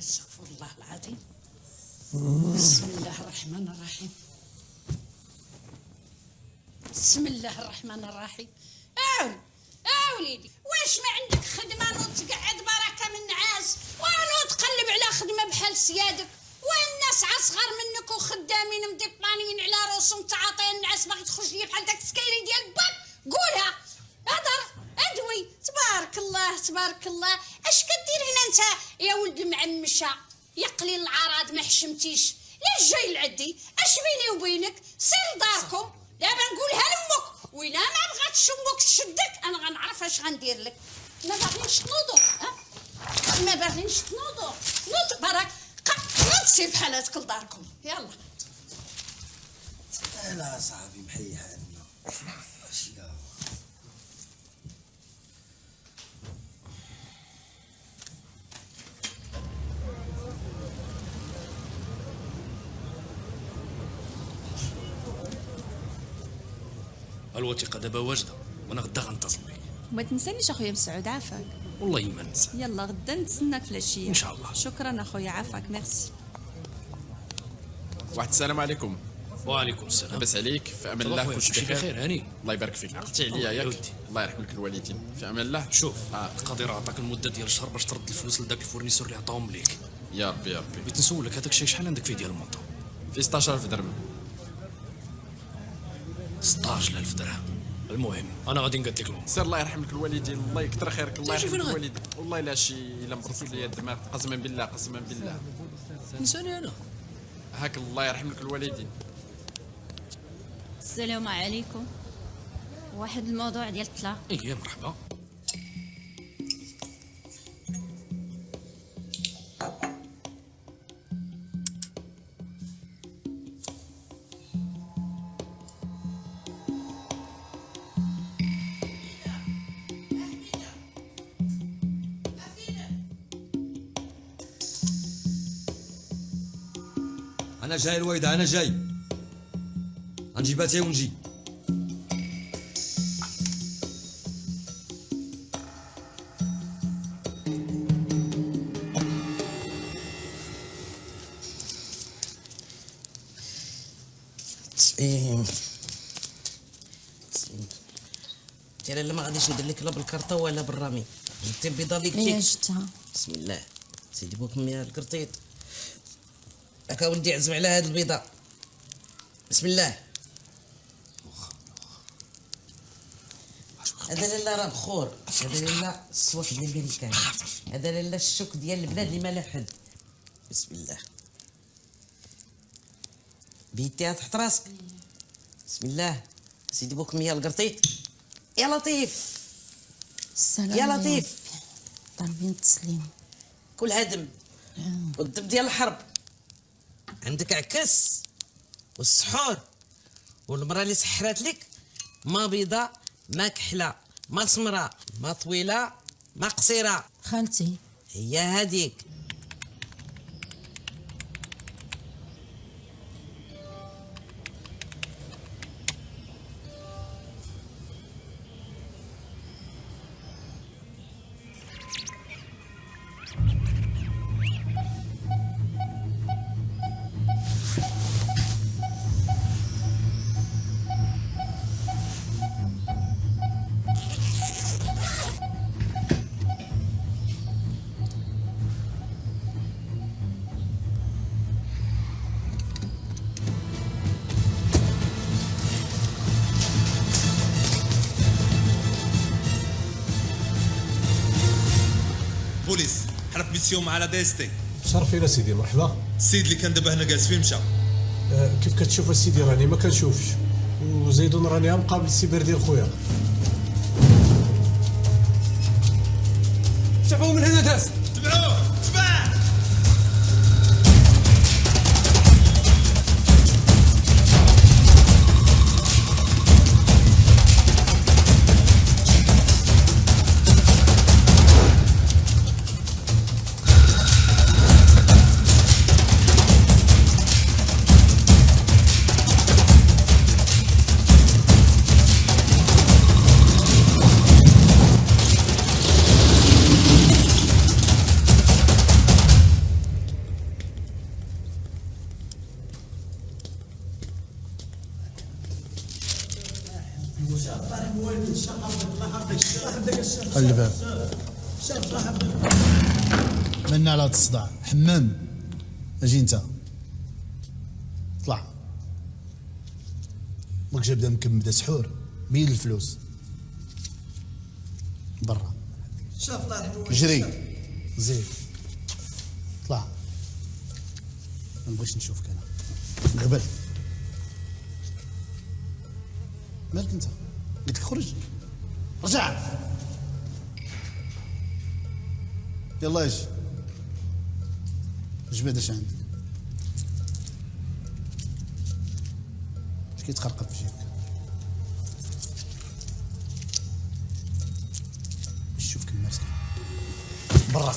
استغفر الله العظيم. بسم الله الرحمن الرحيم. بسم الله الرحمن الرحيم. وليدي واش ما عندك خدمه نوض تقعد بركه من نعاس ونوض تقلب على خدمه بحال سيادك، والناس اصغر منك وخدامين مديبانين على روسهم تعاطي النعاس باغي تخرج لي بحال داك السكيري ديال باك. قولها هضر ادوي. تبارك الله تبارك الله. اش كدير هنا انت يا ولد المعمشه يا قليل العراض ما حشمتيش؟ ليش جاي لعدي؟ اش بيني وبينك؟ سير لداركم. دابا نقولها لامك وإلا ما بغاتش امك تشدك انا غنعرف اش غندير لك. ما باغينش تنوضوا ما باغينش تنوضوا. نوض برك نوض سير بحالاتك لداركم. يلا لا صاحبي محيح عنه. الوثيقة دابا واجدة وانا غدا غنتصل بك. وما تنسانيش اخويا مسعود. عافاك. والله ما ننسى. يلا غدا نتسناك في العشيه ان شاء الله. شكرا اخويا عافاك. ميرسي. واحد السلام عليكم. وعليكم السلام. لاباس عليك؟ في امان الله كلشي بخير؟ هاني الله يبارك فيك. عقلتي عليا ياك؟ الله يرحم لك الوالدين. في امان الله. شوف القدير عطاك المده ديال الشهر باش ترد الفلوس لذاك الفورنيسور اللي عطاهم ليك. يا ربي يا ربي. بغيت نسولك هذاك الشيء شحال عندك فيه ديال المونطو؟ في 16000 درهم. 16000 درهم. المهم انا غادي نقاد لك الامور. سير الله يرحم لك الوالدين. الله يكثر خيرك. الله يرحم لك غادي؟ الوالدين. والله الا شي الا مبرصت لي الدماغ قسما بالله قسما بالله. نساني انا هاك الله يرحم لك الوالدين. السلام عليكم. واحد الموضوع ديال الطلاق. ايه مرحبا. انا جاي الويدة، انا جاي غنجيبها تاهي ونجي. تسليم انت لا ما غاديش ندير لك لا بالكرطه ولا بالرامي. جبتي البيضه اللي هي قلتي. جبتها. بسم الله سيدي بوك ميا القرطيط. هكا ولدي عزم على هاد البيضه. بسم الله. هذا لالا راه بخور، هذا لالا الصوت ديال البريكان، هذا لالا الشوك ديال البلاد اللي ما لا حد. بسم الله. بيتيها تحت راسك. بسم الله سيدي بوك ميا القرطيط. يا لطيف السلام يا لطيف. طالبين التسليم. كل هدم والدب ديال الحرب. عندك عكس والسحور والمراه اللي سحرات لك ما بيضة ما كحلة ما سمراء ما طويلة ما قصيرة. خالتي هي هذيك. بوليس حرف ميسيون مع لا دي اس تي. شرفينا سيدي. مرحبا. السيد اللي كان دابا هنا جالس فين مشى؟ كيف كتشوف سيدي راني ما كنشوفش، وزيدون راني مقابل السيبر ديال خويا. شافوه من هنا داز. تبعوه تبع. خلي الباب. منا على هاد الصداع. حمام اجي انت طلع. ماك جاب مكمده سحور. بين الفلوس برا. شاف الله يرحمه. جري زيد طلع. ما نبغيش نشوفك انا. غبل. مالك انت؟ قلت لك خرج. رجع. يلا اجي. جبد اش عندك؟ اش كيتخرقب في جيبك؟ شوف كيما مسكين. برا.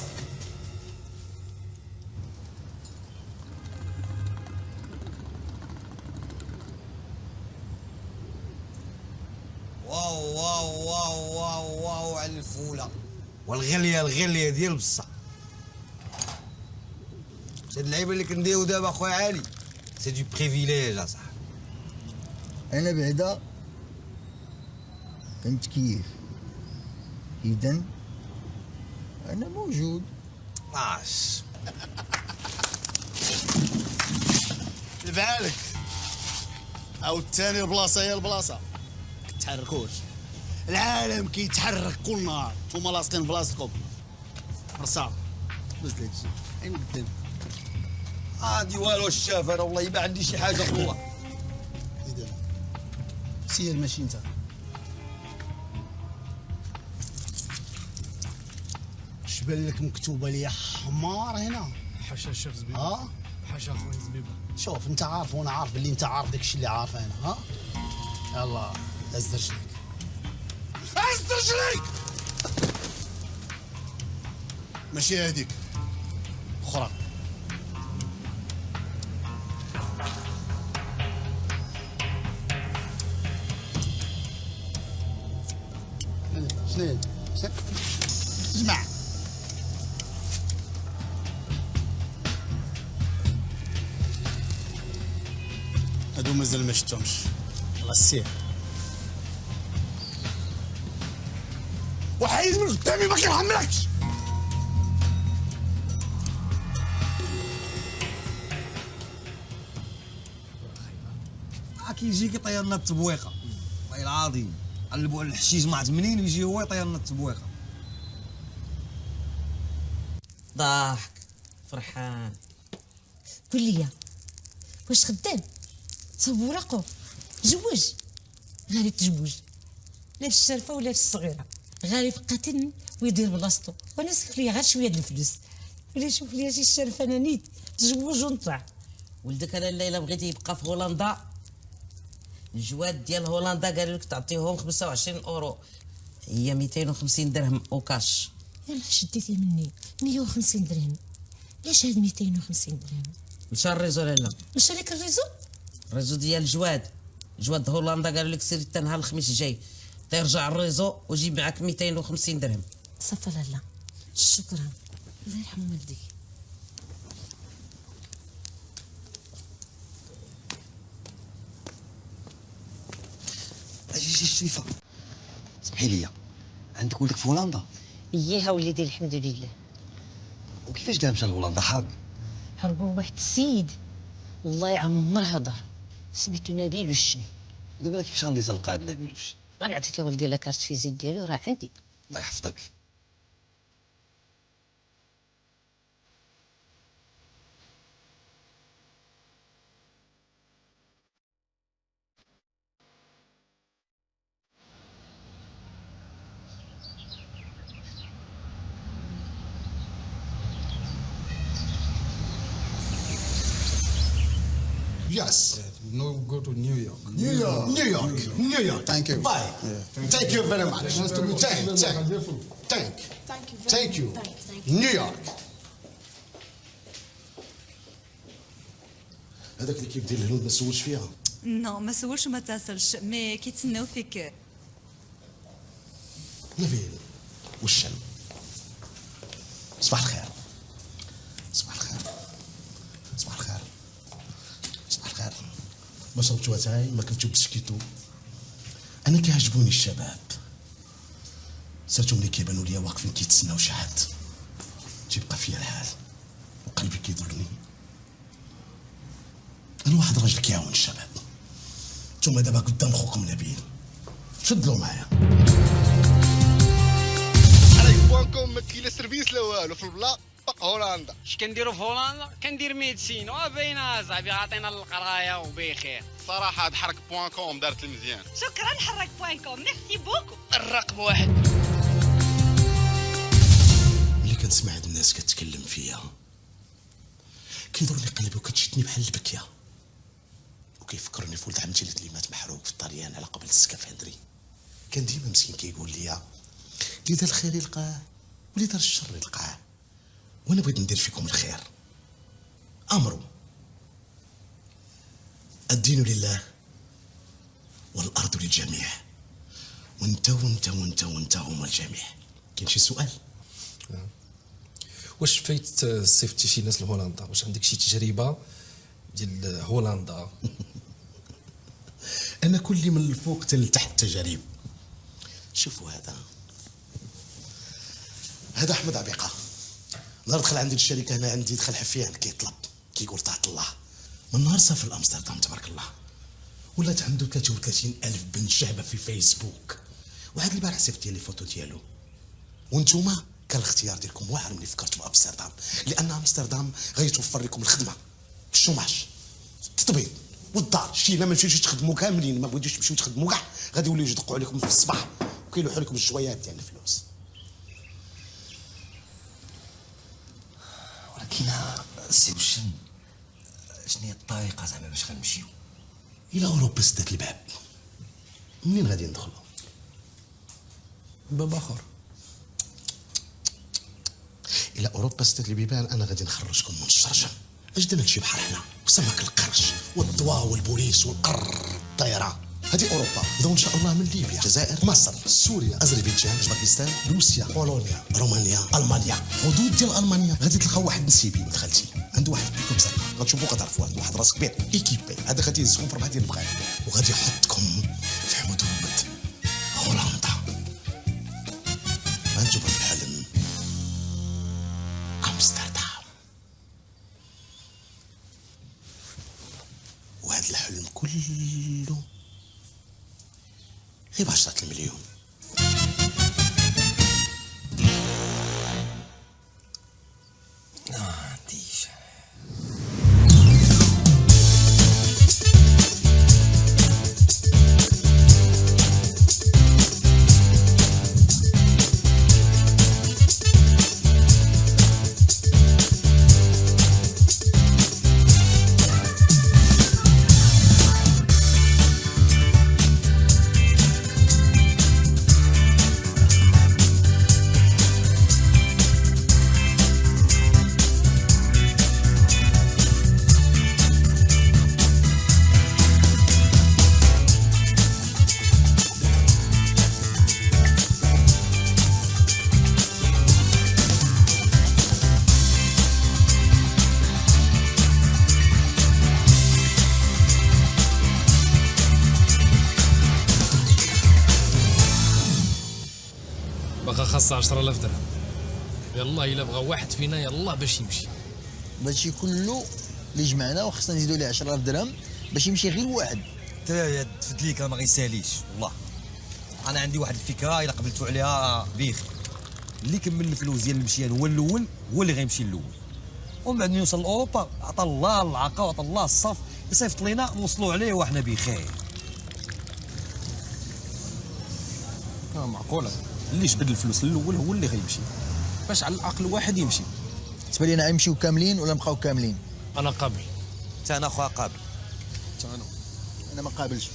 واو واو واو واو واو على الفوله والغليه ديال بصح. هاد اللعيبه اللي كنديرو دابا اخويا علي سي دو بريفيليج اصاحبي. انا بعدا كنت كيف اذا انا موجود. باش لبالك او الثاني البلاصه هي البلاصه. كتحركوش. العالم كيتحرك كل نهار. نتوما لاصقين بلاصتكم. رصا بس هادشي عين قدام. عندي والو الشاف انا والله ما عندي شي حاجه قوه. اذا سير ماشي انت. شبان لك مكتوبه لي حمار هنا؟ حاشا الشيف زبيبه. ها؟ حاشا اخويا زبيبه. شوف انت عارف وانا عارف باللي انت عارف داكشي اللي عارف انا. ها؟ يلا هز رجليك. هز رجليك. ماشي هذيك اخرى. شنو اسمع. هادو مازال ما شفتهمش. الله السير. وحيد من قدامي ما كيرحملكش. كيجي كيطير لنا التبويقه والله العظيم. قلبوا على الحشيش ما عرفت منين ويجي هو يطير لنا التبويقه. ضاحك فرحان. قول لي واش خدام؟ صوب ورقو تزوج. غادي تزوج لا في الشرفه ولا في الصغيره. غادي يبقى تن ويدير بلاصتو وانا سلف ليا غير شويه د الفلوس. ولا شوف ليا شي الشرفه انا نيت تزوج ونطلع. ولدك انا الليله بغيتي يبقى في هولندا. الجواد ديال هولندا قالوا لك تعطيهم 25 اورو. هي 250 درهم او كاش. يلا شديتي مني 150 درهم. ليش هاد 250 درهم؟ مشى الريزو لالا. مشى لك الريزو؟ الريزو ديال الجواد. جواد هولندا قالوا لك سيري حتى نهار الخميس الجاي. تيرجع الريزو وجيب معاك 250 درهم. صافا لالا شكرا. الله يرحم والديك. اجي الشريفه سمحي لي عندك ولدك في هولندا؟ اياها وليدي الحمد لله. وكيفاش كان مشى لهولندا؟ حاب هربوا واحد السيد الله يعمر هضر سميتو نبيل الشني. دابا كيفاش غندي تلقى هاد نبيل الشني؟ راه عطيت لوالدي لا كارت فيزيت ديالو راه عندي. الله يحفظك. Yes. No, go to New York. New York. New York. New York. Thank you. Bye. Thank you very much. Nice to meet you. Thank you. New York. هذاك اللي كيف دير الهنود ما سولش فيها. نو ما سولش وما اتصلش مي كيتسناو فيك. نبيل والشن. صباح الخير. صباح الخير. صباح الخير. صباح الخير. ما شربتو اتاي ما كلتو بسكيتو انا كيعجبوني الشباب، سيرتو ملي كيبانوا ليا واقفين كيتسناو شي حد تيبقى فيا الحال وقلبي كيضرني. انا واحد راجل كيعاون الشباب، نتوما دابا قدام خوكم نبيل، تفضلوا معايا. عليك بوانكم ما كاين لا سيرفيس لا والو في البلا هولندا. اش كنديروا في هولندا؟ كندير ميديسين وباينه صاحبي عاطينا القرايه وبخير. صراحه هاد حرك بوانكوم دارت المزيان. شكرا حرك بوينكم، ميرسي بوكو. الرقم واحد. ملي كنسمع هاد الناس كتكلم فيا كيضرني قلبي وكتشدني بحال البكيه، وكيفكرني في ولد عمتي اللي مات محروق في الطريان على قبل السكافندري. كان ديما مسكين كيقول لي اللي دار الخير يلقاه واللي دار الشر يلقاه، وانا بغيت ندير فيكم الخير. امروا الدين لله والارض للجميع، وانت وانت وانت وانت هما الجميع. كاين شي سؤال؟ واش فايت صيفطتي شي ناس لهولندا؟ واش عندك شي تجربه ديال هولندا؟ انا كلي من الفوق حتى لتحت تجارب. شوفوا هذا احمد عبيقه، نهار دخل عندي الشركه هنا عندي دخل حفيان كيطلب كيقول طاعة الله، من نهار سافر لامستردام تبارك الله ولات عنده 33,000 بنت شهبه في فيسبوك. وهاد البارح صيفط لي فوتو ديالو. وانتوما كان الاختيار ديالكم واعر ملي فكرتوا بامستردام، لان امستردام غيتوفر لكم الخدمه، الشوماج، التطبيب والدار. شي الا ما مشيتوش تخدموا كاملين، ما بغيتوش تمشيو تخدموا كاع، غادي يوليو يدقوا عليكم في الصباح وكيلوحوا لكم الشويات ديال الفلوس. ولكن سي وشن شنو هي الطريقه زعما باش غنمشيو؟ الى اوروبا سدات الباب، منين غادي ندخلوا؟ باب اخر. الى اوروبا سدات البيبان انا غادي نخرجكم من الشرجم. اجدنا لشي بحر هنا وسمك القرش والضواء والبوليس والقر الطيران. هذه اوروبا. بداو ان شاء الله من ليبيا، الجزائر، مصر، سوريا، اذربيجان، باكستان، روسيا، بولونيا، رومانيا، المانيا. حدود ديال المانيا غادي تلقاو واحد نسيبي دخلتي عنده واحد بيكوب زرقاء، غتشوفو غتعرفوا واحد راس كبير ايكيبي، هذا غادي يهزكم في 4 ديال البقال وغادي يحطكم في حدود هولندا. انتم في الحلم امستردام، وهذا الحلم كله غير ب10 مليون. عنديش باقا خاصها 10,000 درهم. يلا الا بغى واحد فينا يلا باش يمشي. هادشي كله اللي جمعنا وخصنا نزيدو ليه 10,000 درهم باش يمشي غير واحد. انت تفدليك ما غيساليش والله. انا عندي واحد الفكره الا قبلتوا عليها بيخي، اللي كمل الفلوس ديال المشيان هو الاول، هو اللي غيمشي الاول. ومن بعد نوصل لاوروبا عطا الله العقا وعطا الله الصف، يصيفط لينا نوصلوا عليه وحنا بخير. معقوله اللي جبد الفلوس الاول هو اللي غيمشي، باش على الاقل واحد يمشي. تبان لينا غيمشيو كاملين ولا نبقاو كاملين؟ انا قابل. حتى انا خويا قابل. حتى انا ما قابلش،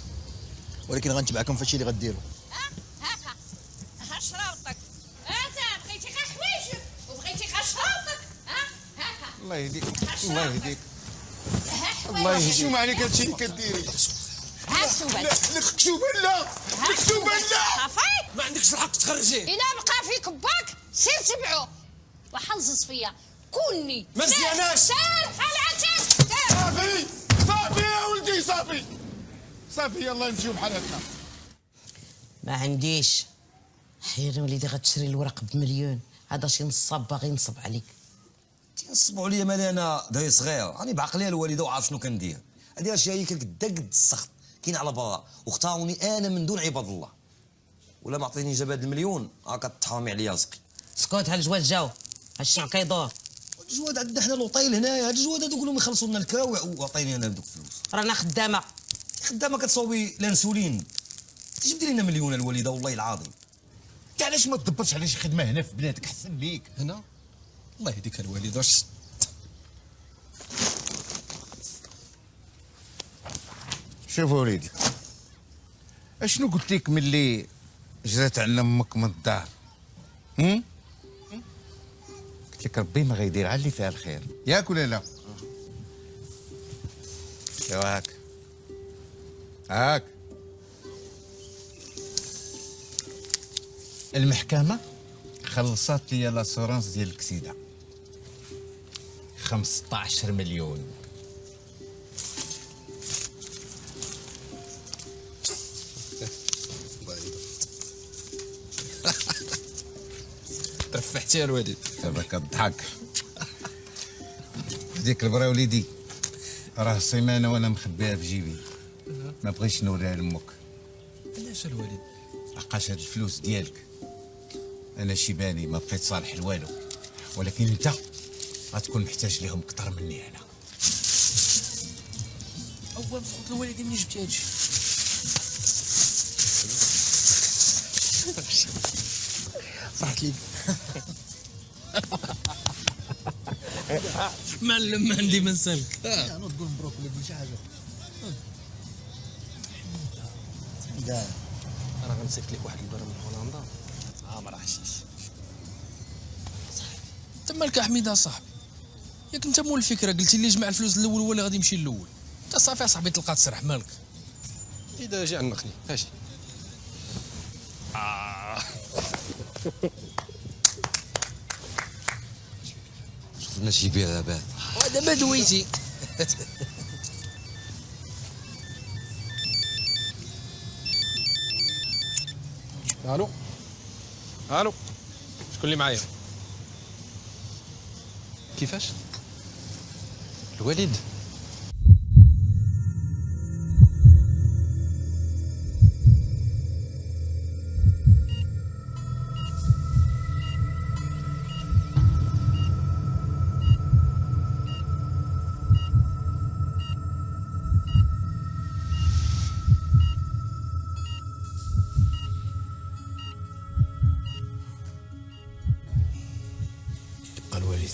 ولكن غنتبعكم في الشيء اللي غديروا. هاكا ها شراوطك، انت بغيتي غير حوايجك وبغيتي غير شراوطك. هاكا الله يهديك الله يهديك الله يهديك. شنو معنى هادشي اللي كديري؟ ها الكتوبات. الكتوبه لا، الكتوبه لا. صافي ما عندكش الحق تخرجيه. الا بقى فيك باك سير تبعوه وحنزز فيا كوني ما مزياناش. سير بحال عتاك. صافي صافي يا ولدي صافي صافي، يلا نمشيو بحالاتنا. ما عنديش. حيرني وليدي غتشري الورق ب1,000,000، هذا شي نصاب باغي ينصب عليك. تينصبوا عليا مالي انا داي صغير، راني بعقلي الوالده وعارف شنو كندير. هذه الاشياء هي كنت قد السخط كاين على برا، واختاروني انا من دون عباد الله. ولا ما عطيني جاب هاد 1,000,000 راك تحرمي عليا رزقي. سكوت، هالجواد جاو، هالشنع كيدور. الجواد عندنا حنا لوطيل هنايا، هاد الجواد هادو كلهم يخلصوا لنا الكراوع وعطيني انا بدوك الفلوس. رانا خدامه كتصوبي الانسولين. تجيب لنا 1,000,000 الوالده والله العظيم. انت علاش ما تدبرش على شي خدمه هنا في بلادك احسن ليك؟ هنا الله يهديك الوالده. واش شوف وليدي، اشنو قلت لك ملي جرات عنا امك من الدار؟ قلت لك ربي ما غيدير على اللي فيها الخير، ياك ولا لا؟ ايوا هاك المحكمة خلصت لي لاسورانس ديال الكسيدة 15 مليون. ترفحتي الوالد. دابا كضحك. هذيك البرا وليدي راه سيمانة وانا مخبيها في جيبي، ما بغيتش نوريها لامك. علاش الوالد؟ لقاش هاد الفلوس ديالك انا شيباني ما بقيت صالح لوالو، ولكن انت غتكون محتاج ليهم اكثر مني انا. اول فوت الوالد منين جبتي هادشي؟ صحت ليك. معلم ما عندي ما نسالك. انا تقول مبروك ولا شي حاجه. انا غنصيفط لك واحد البرا من هولندا. ما راحش انت مالك حميده صاحبي؟ ياك انت مول الفكره قلتي لي جمع الفلوس الاول هو اللي غادي يمشي الاول. انت صافي اصاحبي تلقى تسرح مالك. اذا جا عنقني ماشي. شفنا شي بيع بعد. دابا دويتي. الو الو، شكون اللي معايا؟ كيفاش؟ الوالد؟ يبقى الوالد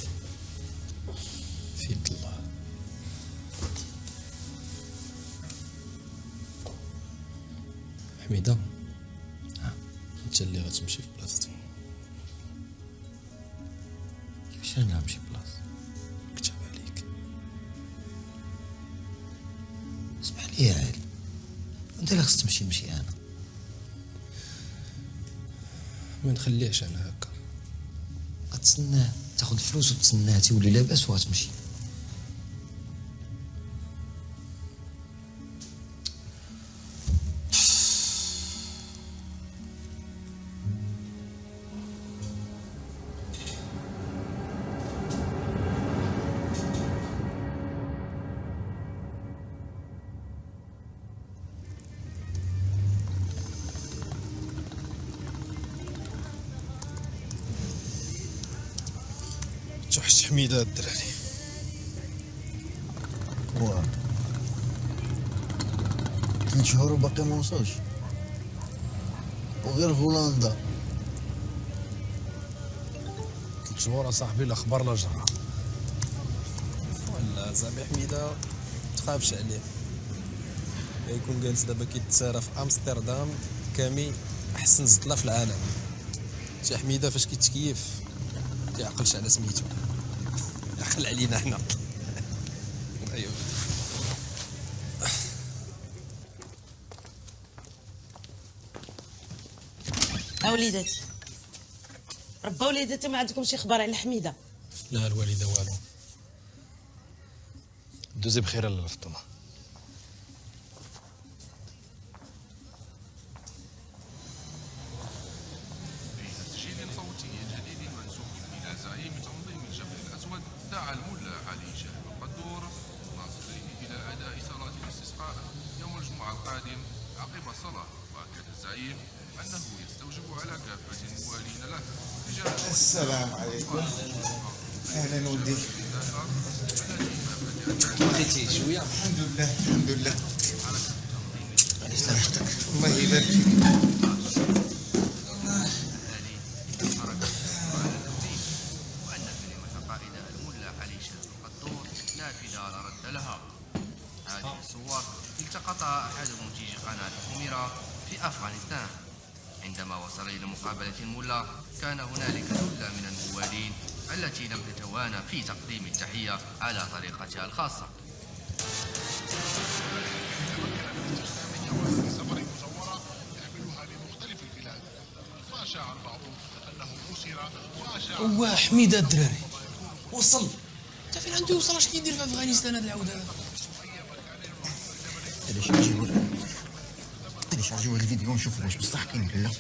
في يد الله. حميدة، انت اللي غتمشي في بلاصتو. كيفاش انا نمشي بلاصه؟ كتب عليك. اسمح لي يا علي، انت اللي خصك تمشي ماشي انا. ما نخليهش انا هكا. غتسناه تاخذ فلوس وتسناه تولي لاباس وغتمشي. توحشت حميده الدراري. واه 3 شهور وباقي ما وصلش، وغير في هولندا. 3 شهور اصاحبي الاخبار لا جرى. ولا زعما حميده تخافش عليه، يكون جالس دابا كيتسارى في امستردام كامي احسن زطله في العالم. شي حميده فاش كيتكيف كيعقلش على سميتو، عقل علينا حنا. ايوا وليداتي، ربا وليداتي ما عندكم شي خبر على حميده؟ لا الوالده والو، دوزي بخير على الفطمه. الملا علي شاه القدور ناصريه إلى أداء صلاة الاستسقاء يوم الجمعة القادم عقب الصلاة. وأكد الزعيم أنه يستوجب على كافة الموالين له السلام عليكم. اهلا ولدي. بقيتي شويه؟ الحمد لله الحمد لله. على سلامتك. الله يبارك فيك. وأن كلمة قائد الملا علي شاه القدور نافذة لا رد لها. هذه الصور التقطها أحد منتجي قناة الأميرة في أفغانستان. عندما وصل إلى مقابلة الملا كان هنالك جلة من الموالين التي لم تتوانى في تقديم التحية على طريقتها الخاصة. وحميده الدراري وصل. انت فين عنده يوصل؟ اش كيدير في افغانستان هذا العود هذا؟ تيليشارجيو هاد الفيديو ونشوفو واش بصح كاين ولا لا.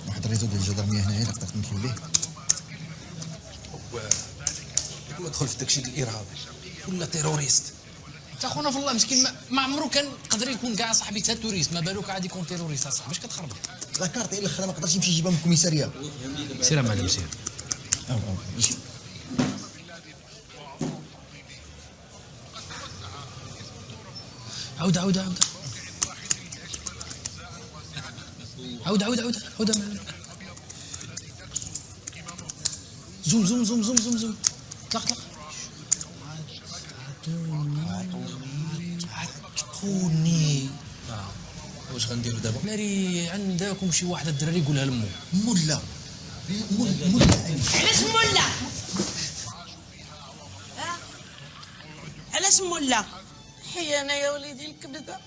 واحد الريزو ديال الجدرميه هنايا الا قدرت ندخل ليه. ما دخل في داكشي ديال الارهاب ولا تيروريست. انت خونا في الله مسكين ما عمرو كان يقدر يكون كاع صاحبي تا توريست، ما بالك عاد يكون تيروريست اصاحبي. اش كتخربط؟ لا كارت الاخرى ما قدرش يمشي يجيبها من الكوميساريه. سير معلم سير. ماشي عود عود عود عود عود عود عود معلم. زوم زوم زوم زوم زوم زوم. طلق طلق. عطوني. واش غنديرو دابا؟ ناري عندكم شي واحد الدراري يقولها لمو. مولا علاش مولا؟ علاش مولا؟ حي انا يا وليدي الكبده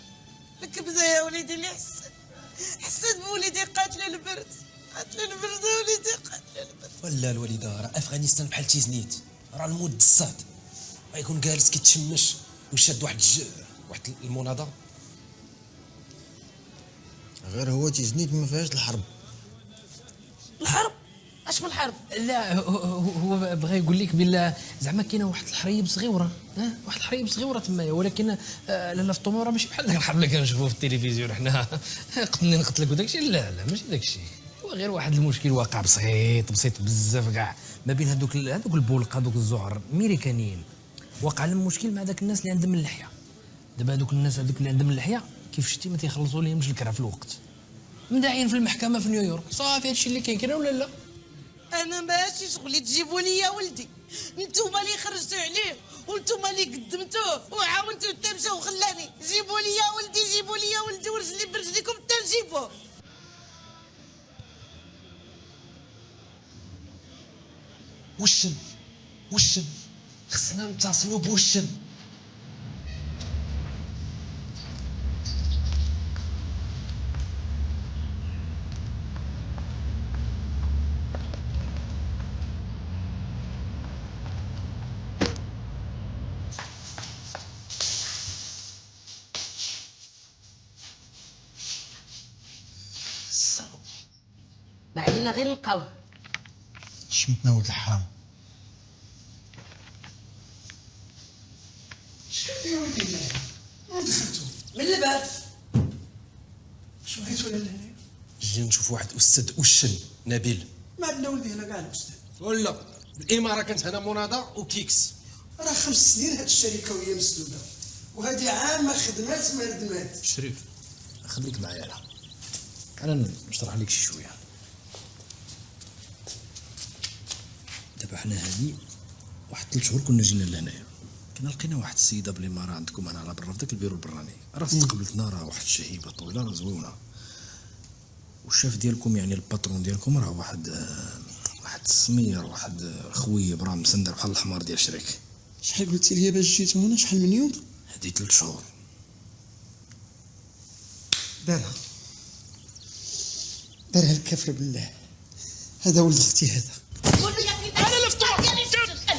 يا وليدي اللي حسيت بوليدي قاتله البرد يا وليدي قاتله البرد. ولا الوالده راه افغانستان بحال تيزنيت، راه المود الصاد غيكون جالس كيتشمش وشاد واحد المناضه. غير هو تيزنيت ما فيهاش الحرب. الحرب؟ اش من الحرب؟ لا هو بغى يقول لك بلا زعما كاينه واحد الحريب صغيره، واحد الحريب صغيره تمايا، ولكن لاله في الطموره ماشي بحال داك الحرب اللي كنشوفوه في التلفزيون حنا قتلني نقتلك وداك الشيء. لا ماشي داك الشيء، هو غير واحد المشكل واقع بسيط بزاف كاع ما بين هذوك البولق هذوك الزهر الميريكانيين. وقع لهم مشكل مع داك الناس اللي عندهم اللحيه. دابا هذوك الناس اللي عندهم اللحيه كيف شتي ما تيخلصوا لهمش الكرا في الوقت، مداعين في المحكمه في نيويورك. صافي هادشي اللي كاين ولا لا؟ انا ماشي شغلي تجيبوا لي ولدي، نتوما اللي خرجتوا عليه وانتوما اللي قدمتوه وعاونتوا حتى مشى وخلاني. جيبوا لي ولدي ورجلي برجليكم حتى نجيبوه. وشن خصنا نتصلوا بوشن. ما علينا غير نلقاوه. شمتنا ولد الحرام. يا ولدي من الباب. واش بغيتو لهنا؟ جينا نشوف واحد استاذ وشن نبيل. ما عندنا ولدي هنا كاع الاستاذ. ولا الاماره كانت هنا مناضه وكيكس. راه 5 سنين هاد الشركه وهي مسدوده، وهذه عامه خدمات ما ردمات. شريف خليك معايا انا نشرح لك شي شويه. دابا حنا هادي واحد 3 شهور كنا جينا لهنايا، كنا لقينا واحد السيده بالاماره عندكم هنا على برا في داك البيرو البراني. راه استقبلتنا، راه واحد الشهيبه طويله راه زوينه، والشاف ديالكم يعني الباترون ديالكم راه واحد السمير، واحد خويب راه مسندر بحال الحمار ديال شريك. شحال قلتي لي باش جيتو هنا؟ شحال من يوم؟ هادي 3 شهور. دارها الكفر بالله. هذا ولد اختي هذا.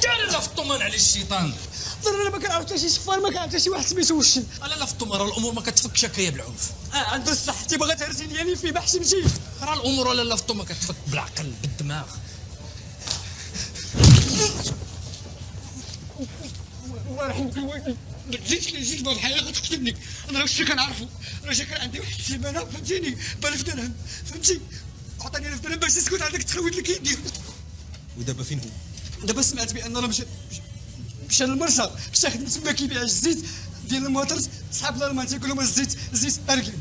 انا لا في الطمان على الشيطان. انا ما كنعرف حتى شي صفار، ما كنعرف حتى شي واحد سميتو وشن. انا لا في الطمان، راه الامور ما كتفكش هكايا بالعنف. عنده الصح، تيبغى تهرجي ديالي فيه ما حشمتيش. راه الامور لا في الطمان كتفك بالعقل بالدماغ. الله يرحم والدي جيت بعد الحياه غتقتلني. انا واش كنعرفو، انا كان عندي واحد السيمانه فهمتيني ب 1000 درهم فهمتي، عطاني 1000 درهم باش نسكت على داك التخويت اللي كيدير. ودابا فين هو؟ دابا سمعت بان راه مشى للمرسى، مشى خدم تما كيبيع الزيت ديال المواترز، صحاب الالمان تيقول لهم الزيت اركن.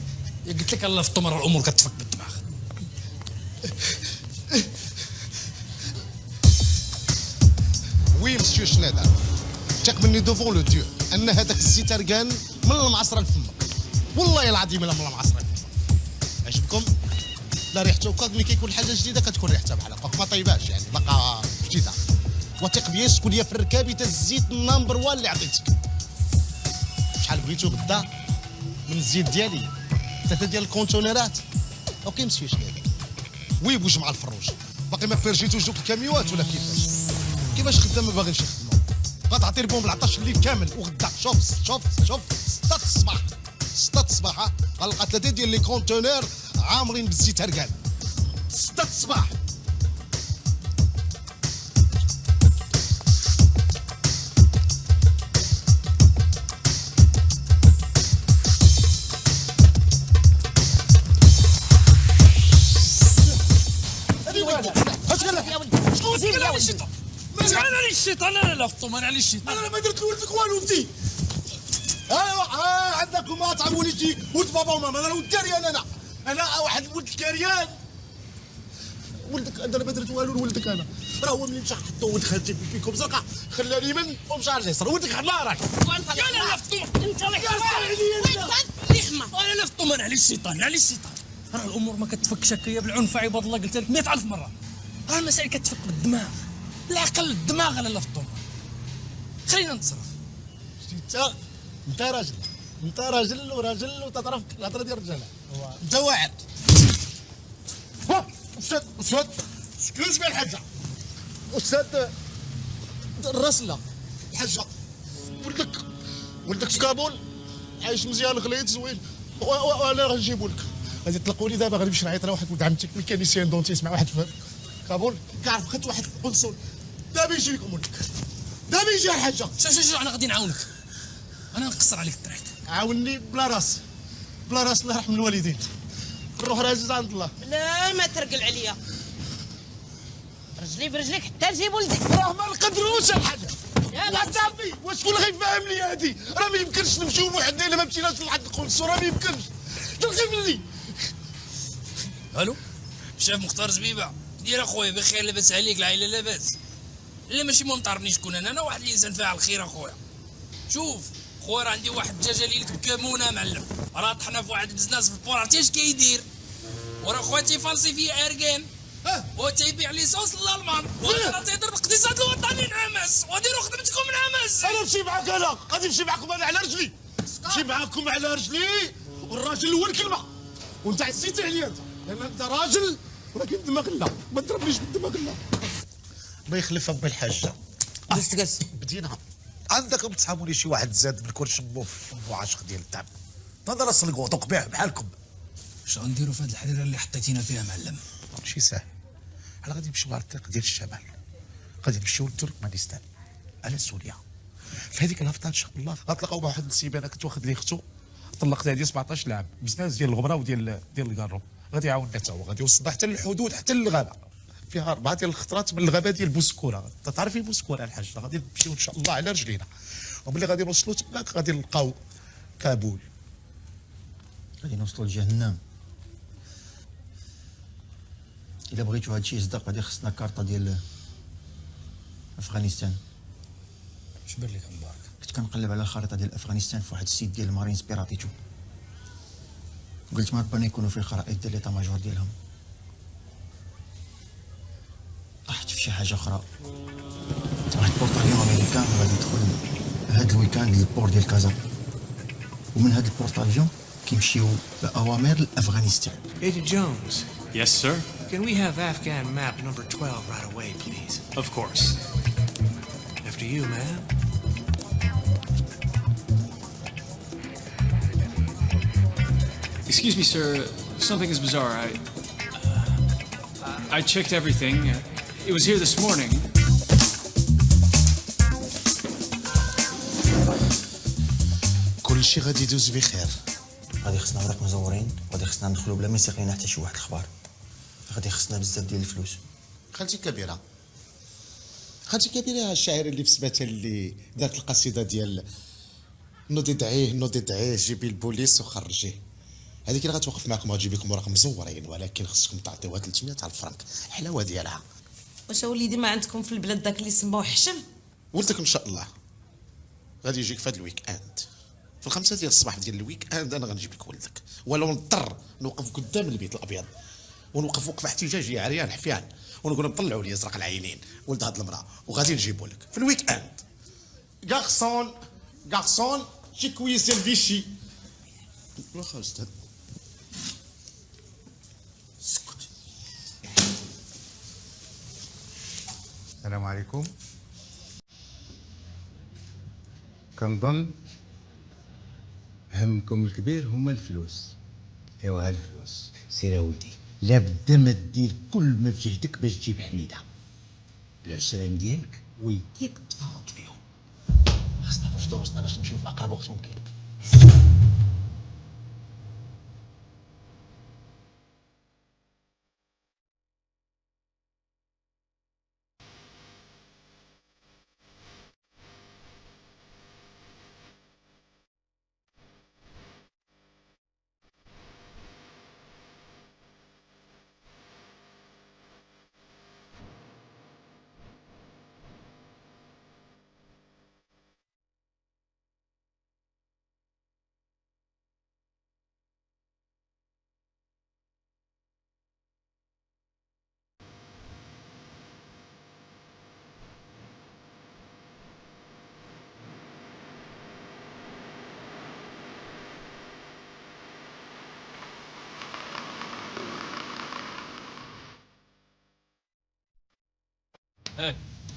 يا قلت لك الله في الطمر الامور كتفك بالدماغ. وي مسيو شنيدر، ثق مني دوفون لو ديو ان هذاك الزيت رقان من المعصره لفمك، والله العظيم الا من المعصره لفمك. عجبكم؟ لا ريحته هكاك ملي كيكون حاجه جديده كتكون ريحتها بحال هكاك ما طيباش، يعني باقا جديده. وثق بيا شكون ليا في الركابي تا الزيت نمبر 1 اللي عطيتك. شحال بغيتو غدا من الزيت ديالي؟ 3 ديال الكونتونيرات. اوكي مسيو شنيدر. وي بوج مع الفروج، باقي ما فرجيتوش دوك الكاميوات ولا كيفاش خدام ما باغينش يخدموا؟ غتعطي لهم بالعطاش الليل كامل وغدا شوف 6 الصباح 6 الصباح غنلقى 3 ديال لي كونتونير عامرين بالزيت هرقان 6 الصباح. انا على الشيطان، انا لا فطوم، انا على الشيطان. انا ما درت لولدك والو انتي. ايوا عندكم ما تعاوني تجي ولد بابا وماما. انا ولد كريان، انا واحد ولد كريان. ولدك انا ما درت والو لولدك. انا راه هو ملي مشى حطو ولد خالتي فيكم زرقاء خلاني من ومشى على اليسار. ولدك حنا راك يا لا فطوم انت راك انا لا فطوم، انا على الشيطان على الشيطان. راه الامور ما كتفكش هكايا بالعنف عباد الله، قلت لك 100 ألف مره. راه المسائل كتفك بالدماغ، العقل الدماغ انا لا فطوم. خلينا نتصرف. انت راجل وراجل وتعرف الهضره ديال الرجاله. انت واعر. استاذ سكوز مع الحاجه. استاذ الراسله الحاجه. ولدك في كابول عايش مزيان غليظ زوين، وانا غنجيبو لك. غادي تلقوني دابا غادي نمشي نعيط لواحد ولد عمتك ميكانيسيان دونتيس مع واحد في كابول كيعرف خدت واحد القنصل. دابا يجي لكم ولدك، دابا يجي الحاجه. شوف انا غادي نعاونك، انا نقصر عليك الطريق. عاوني بلا راس الله يرحم الوالدين. الروح راجز عند الله. لا ما ترقل عليا، رجلي برجليك حتى نجيب ولدي. راه ما نقدروش الحاجه. لا صافي، وشكون اللي غيفهم لي هادي؟ راه ما يمكنش نمشيو بوحدنا الا ما مشيناش لحد القنصل، راه ما يمكنش. تلقي مني. الو شاف مختار زبيبه، دير اخويا بخير، لاباس عليك؟ العائله لاباس؟ لا ماشي مهم تعرفني شكون انا واحد الانسان فاعل خير اخويا. شوف خويا راه عندي واحد الدجاجه ليلك بكمونه معلم، راه طحنا في واحد البزناس في البور، عرفتي اش كيدير؟ وراه خويا تيفالسيفي اركان وتيبيع ليسونس للالمان، وراه تيضرب الاقتصاد الوطني نعمس، وديروا خدمتكم نعمس. انا نمشي معاك، انا غادي نمشي معاكم انا على رجلي، نمشي معاكم على رجلي. والراجل هو الكلمه، وانت عزيتي عليا انت، لان انت راجل ولكن دماغ لا، ما تضربنيش بالدماغ لا. الله يخلف ربي الحاجه. قس بدينا. عندكم تسحبوني شي واحد زاد بالكل شمو في عاشق ديال التعب. نهضر اصلقوا طقبيع بحالكم. اش غنديروا في هذه الحريره اللي حطيتينا فيها معلم؟ ماشي ساهل. حنا غادي نمشيو على الطريق ديال الشمال، غادي نمشيو لتركمانستان على سوريا. في هذيك الهبطه ان شاء الله غتلقاو مع واحد السيبانه كنت واخد ليه اختو، طلقت هذه 17 عام، بزنس ديال الغبره وديال الكارو، غادي يعاوننا حتى هو، غادي يوصلنا حتى للحدود حتى للغابه. فيها 4 ديال الخطرات من الغابه ديال بوسكوره، تعرفي بوسكوره الحاج، غادي نمشيو ان شاء الله على رجلينا، وملي غادي نوصلوا تماك غادي نلقاو كابول. غادي نوصلوا لجهنم. الا بغيتو هادشي يصدق غادي خصنا كارطه ديال افغانستان. اش بان لك مبارك؟ كنت كنقلب على الخريطه ديال افغانستان في واحد السيت ديال المارين سبيراتيتو، قلت ما ربما يكونوا فيه خرائط ديال ليطا ماجور ديالهم. طحت في شي حاجه اخرى، واحد بورطاليون امريكان غادي يدخل هاد الويكاند للبور ديال كازا، ومن هاد البورطاليون كيمشيو باوامر لافغانستان. Agent Jones. Yes, sir. Can we have Afghan map number 12 right away, please? Of course. After you, man. Excuse me, sir. Something is bizarre. I checked everything. It was here this morning. كلشي غادي يدوز بخير. غادي خصنا اوراق مزورين، وغادي خصنا ندخلوا بلا ما يسيق لينا حتى شي واحد الخبار. غادي خصنا بزاف ديال الفلوس. خالتي كبيره، خالتي كبيره الشاعر اللي في سباتها اللي دارت القصيده ديال نوضي دعيه جيبي البوليس وخرجيه، هذيك اللي غتوقف معكم غتجيب لكم اوراق مزورين، ولكن خصكم تعطيوها 300 فرنك حلاوه ديالها. واش وليدي ما عندكم في البلاد داك اللي سموه حشم؟ ولدك ان شاء الله غادي يجيك في هذا الويك اند، في 5 ديال الصباح ديال الويك اند انا غنجيب لك ولدك، ولو نضطر نوقف قدام البيت الابيض ونوقف وقفه احتجاجيه عريان حفيان ونقول لهم طلعوا لي ازرق العينين ولد هاد المراه وغادي نجيبوا لك في الويك اند. غارسون شي كويس الفيشي. واخا استاذ اسكت. السلام عليكم. كنظن همكم الكبير هما الفلوس. ايوا ها الفلوس، سير ولدي لابد ما دير كل ما في جهدك باش تجيب حميده. العشرين ديالك ويديك تفرط فيهم. خصنا نفطروا وسطنا باش نمشيو في اقرب وقت ممكن.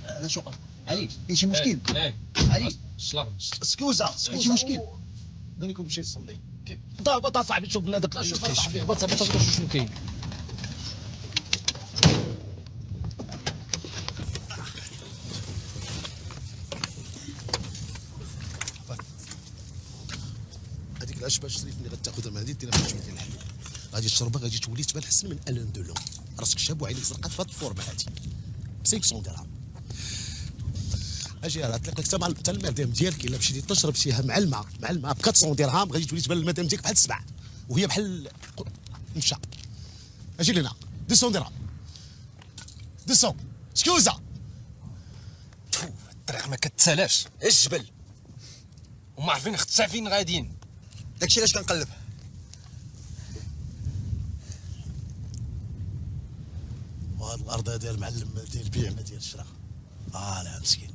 لا شكرا علي، كاين شي مشكل؟ علي سكوزا كاين شي مشكل؟ غادي يكون مشي يصلي. طا صاحبي شوف لنا داك شنو كاين. هذيك العشبه الشريف اللي غتاخذها من هذه ديرها في شويه ديال الحليب، غادي تشربها غادي تولي تبان احسن من الون دو لون. راسك شاب وعينيك زرقات في هذه الفورمه هذه 500 درهم. اجي راه طلق لك حتى المدام ديالك الا مشيتي تشرب شيها مع الماء ب 400 درهم غادي تولي تبان المدام ديالك بحال السبع وهي بحال مشى. اجي لهنا 200 درهم 200 سكوزا. الطريق ما كتسالاش، الجبل وما عارفين خدتها فين غاديين. داكشي علاش كنقلب. وهاد الارض هذه المعلم ديال البيع ما ديال الشراء. لا مسكين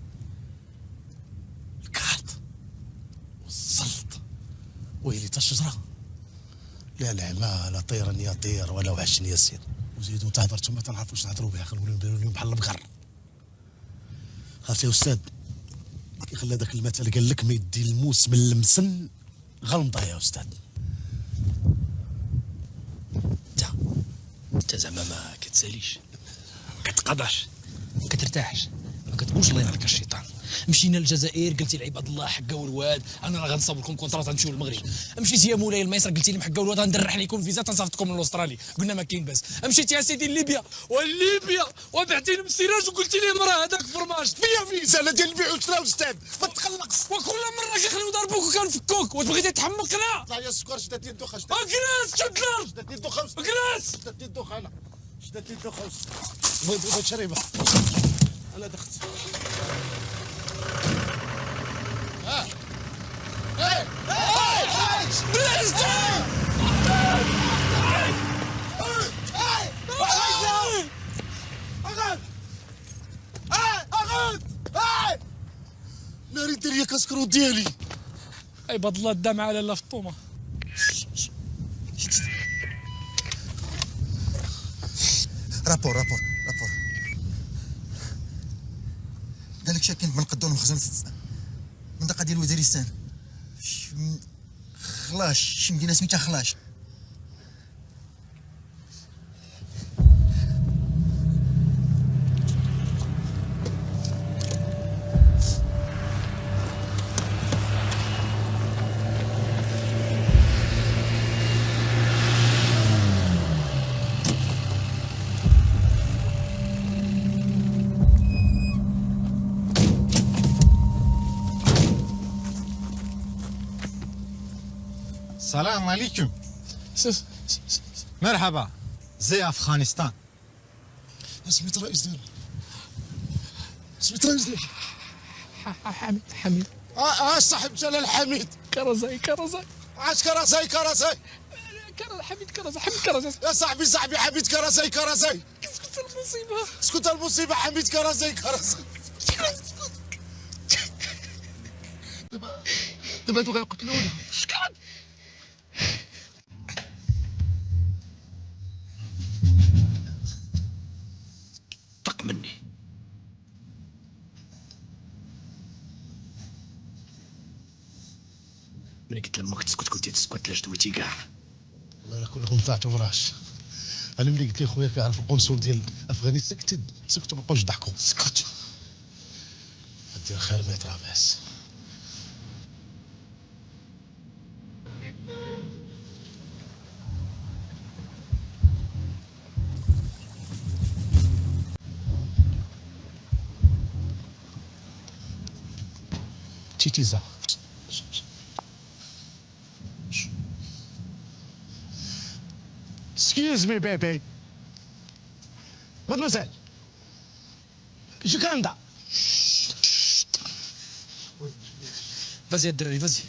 الكارت والزلط ويلي تا الشجره لا نعمه لا طيرا يطير ولا وحش يسير. وزيدوا تهضر تما تنعرفوا واش نهضروا بها، خلينا نديروا اليوم بحال البقر. عرفتي يا استاذ كيخلي هذاك المثل قال لك ما يدي الموس من المسن غلمضه يا استاذ. انت زعما ما كتساليش، ما كتقضاش، ما كترتاحش، ما كتقولش الله ينهارك الشيطان. مشينا للجزائر قلتي لعباد الله حقا والواد انا راه غنصاوب لكم كونطرات غنمشيو للمغرب. مشيتي يا مولاي لمصر قلتي لي محقا والواد غندرح لكم فيزا تنصيفطكم لاسترالي، قلنا ما كاين باس. مشيتي يا سيدي لليبيا وبعتي لهم السراج وقلتي لهم راه هذاك فرماج فيا فيزا لا ديال البيع والشراء استاذ ما تقلقش. وكل مره كيخليو يضربوك وكنفكوك وتبغيتي تحمقنا. لا يا سكر شدات لي الدوخه اجلس شد الارض شدات لي الدوخه اجلس شدات لي الدوخه انا شدات لي الدوخه بغيت شريبه انا دخلت. ناري ديريا كاسكرو ديالي. عباد الله الدمعه على لا في الطومه. رابور قالك شاكين بن قدون مخزنة منطقة ديال وزيرستان خلاش شي مدينة سميتها خلاش. السلام عليكم. مرحبا، زي افغانستان. سميت رئيس ديالنا، سميت رئيس ديالنا حميد. صاحب جلال حميد. كرزاي عاش كرزاي حميد كرزاي يا صاحبي حميد كرزاي. اسكت المصيبة حميد كرزاي. دابا هادو غيقتلونا. اسكت. طق مني. ملي قلت لامك تسكت قلتي تسكت، علاش دويتي كاع؟ والله الا كلكم طلعتوا فراش. انا ملي قلت لي خويا كيعرف القنصل ديال افغانستان سكتوا ما بقاوش ضحكوا. سكت. دير خير ما يترابس. تيتيزا. Excuse me, baby. Mademoiselle. Uganda. Vas-y الدراري vas-y.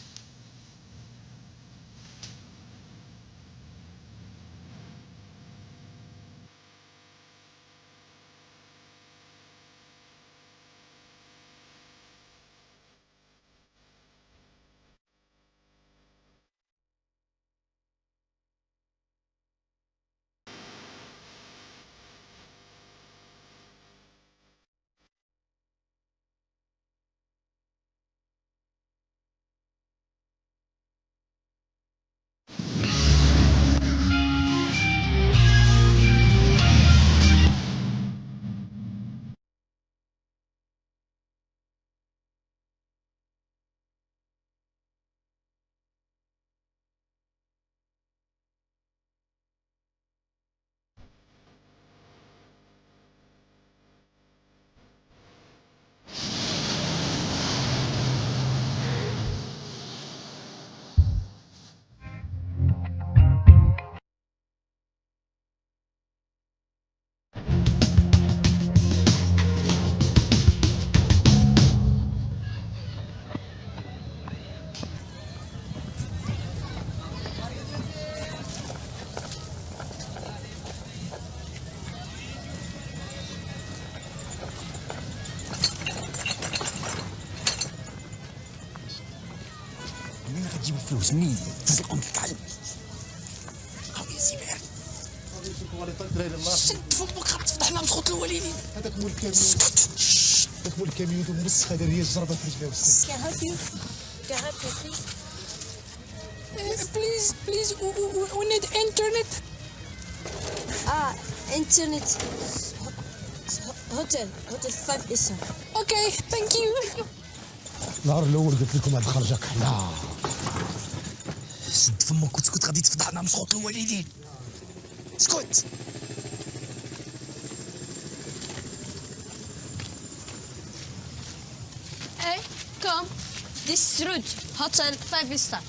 منين غتجيب الفلوس؟ منين؟ تزلقهم في الكعب. قوي سيبير. شد فمك غتفضحنا مسخوط الوالدين. هذاك مول الكاميون. سكت. هذاك مول الكاميون ومسخ هذا هي الجربه في رجليه وسط. Can I help you? Can I help you, please? Please, we need internet. Internet. Hotel 5 Issa. Okay, thank you. النهار الاول قلت لكم هاد الخرجه كحله. سد فمك وتسكت غادي تفضحنا مسخوط الوالدين. اسكت. Hey, come. This is Ruud, Hotel 5 Star.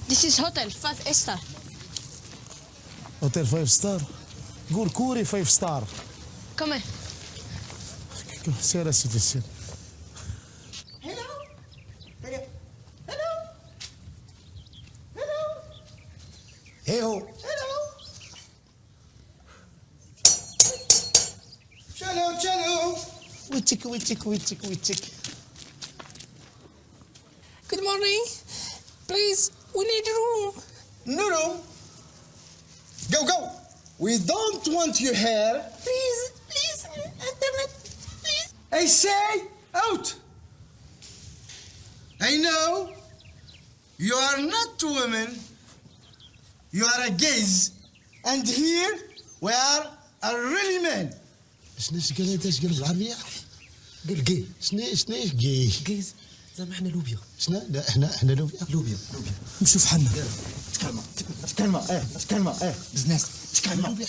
This is Hotel 5 Star. اوتيل 5 ستار. قول كوري 5 ستار. Come here. سير اسيدي سير. هيو. شالو. ويتك. Good morning. Please, we need a room. No room. Go. We don't want you here. Please, internet, please. I say out. I know you are not women. You are a gays. And here we are a really men. شنو قال انت؟ اش قال بالعربيه؟ قال جي. شنو جي؟ جيز. زعما حنا لوبيا. شنو؟ لا حنا لوبيا. نمشيو فحالنا. تكلمه بزنس تكلمه لوبيا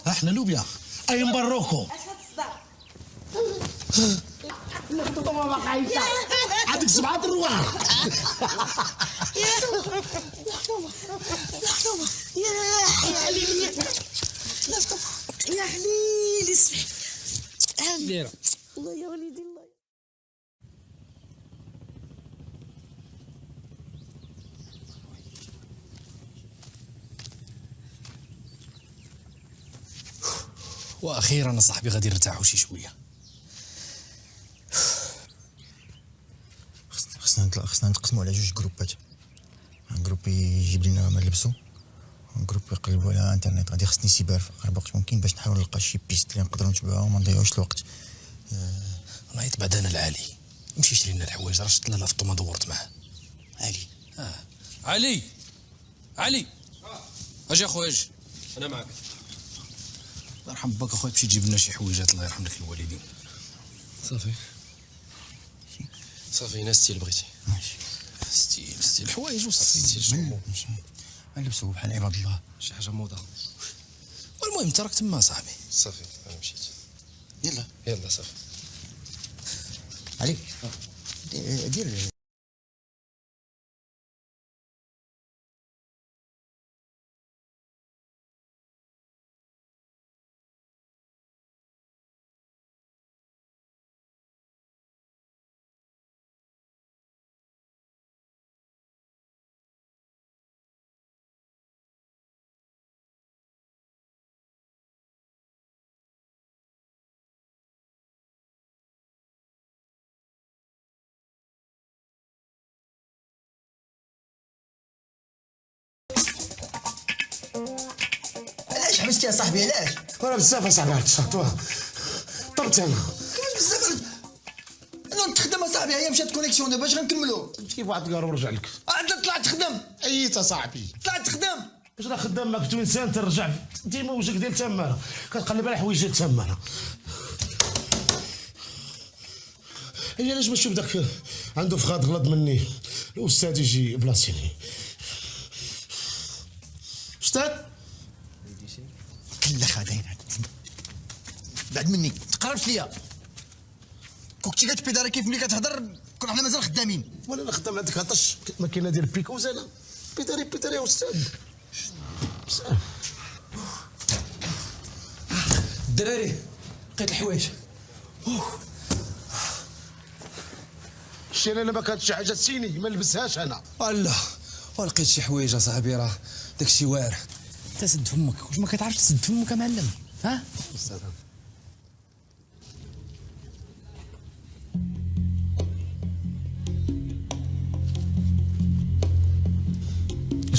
حنا لوبيا اي مبروكو عندك 7 دروار يا حليلي اسمح دايره الله يا وليدي الله. واخيرا صاحبي غادي نرتاحوا شي شويه. خصنا نتقسموا على 2 جروبات. جروب يجيب لنا ما نلبسو، جروب يقلبوا على الانترنت. غادي خصني سيبر في اقرب وقت ممكن باش نحاول نلقى شي بيست اللي نقدروا نتبعوها وما نضيعوش الوقت. الله يتبعد انا العالي، نمشي نشري لنا الحوايج راه شفت لاله فطومه دورت معاه. علي اجي اخويا اجي. انا معك. الله يرحم باك اخويا، مشي تجيب لنا شي حويجات الله يرحم لك الوالدين. صافي ناس ستيل بغيتي. ماشي ستيل حوايج وصافي. نلبسو بحال عباد الله شي حاجه موضه. والمهم انت راك تما صاحبي. صافي انا مشيت. يلا صافي. علي دير علاش حبستي يا صاحبي علاش؟ راه بزاف اصاحبي عرفت شطوها طرت انا. كيفاش بزاف؟ انا نتخدم اصاحبي، هي مشات كونيكسيون دابا اش غنكملوا؟ كيف واحد القرار ورجع لك. انت طلعت تخدم؟ اييت اصاحبي. طلعت تخدم؟ واش راه خدام معاك في توينسان ترجع ديما وجهك ديال تماره كتقلب على حوايج ديال تماره. هي علاش ما نشوف داك عنده فخاد غلط مني الاستاذ يجي بلاصيني. استاذ كلا خاينين بعد مني تقربش ليا. كنتي كتبيداري كيف ملي كتهضر كون حنا مازال خدامين. ولا انا خدام عندك عطش ماكينه ديال بيكوز انا بيداري يا استاذ. الدراري لقيت الحوايج. شتي انا ما كانت شي حاجه تسيني ما نلبسهاش انا. الله ولقيت شي حوايج اصاحبي راه داكشي واعر. انت سد فمك، واش ما كتعرفش تسد فمك يا معلم؟ ها؟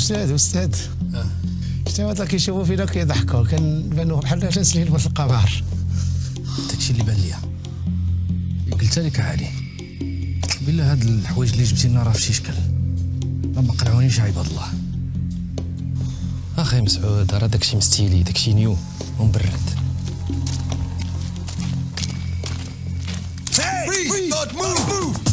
استاذ شتي هذا كيشوفوا فينا كيضحكوا كنبانوا بحال ناس في القمر. داكشي اللي بان ليا قلت لك علي، قلت بالله هاد الحوايج اللي جبتي لنا راه في شي شكل ما قنعونيش عباد الله. اخي مسعود راه داكشي مستيلي، داكشي نيو ومبرد. Freeze! Don't move!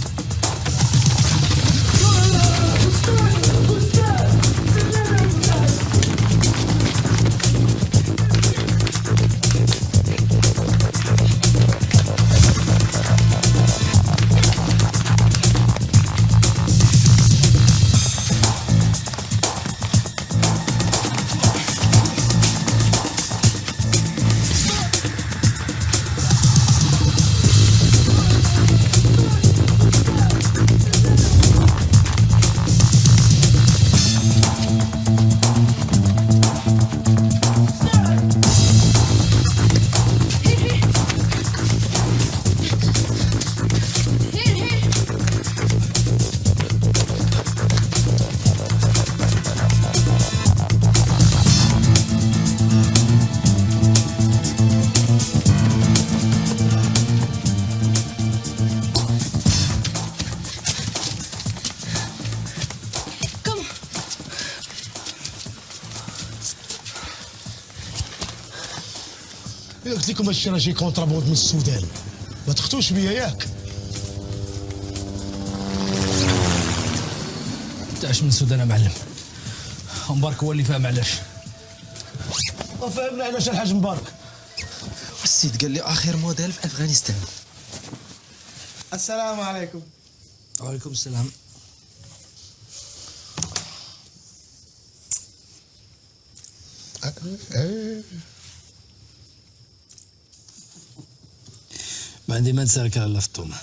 قلت لكم هادشي راه جاي كونطرابوند من السودان، ما تخطوش بيا ياك. تعش من السودان معلم. مبارك هو اللي فاهم علاش. فهمنا علاش الحاج مبارك. السيد قال لي اخر موديل في افغانستان. السلام عليكم. وعليكم السلام. ما عندي ما نسالك على الفطومه.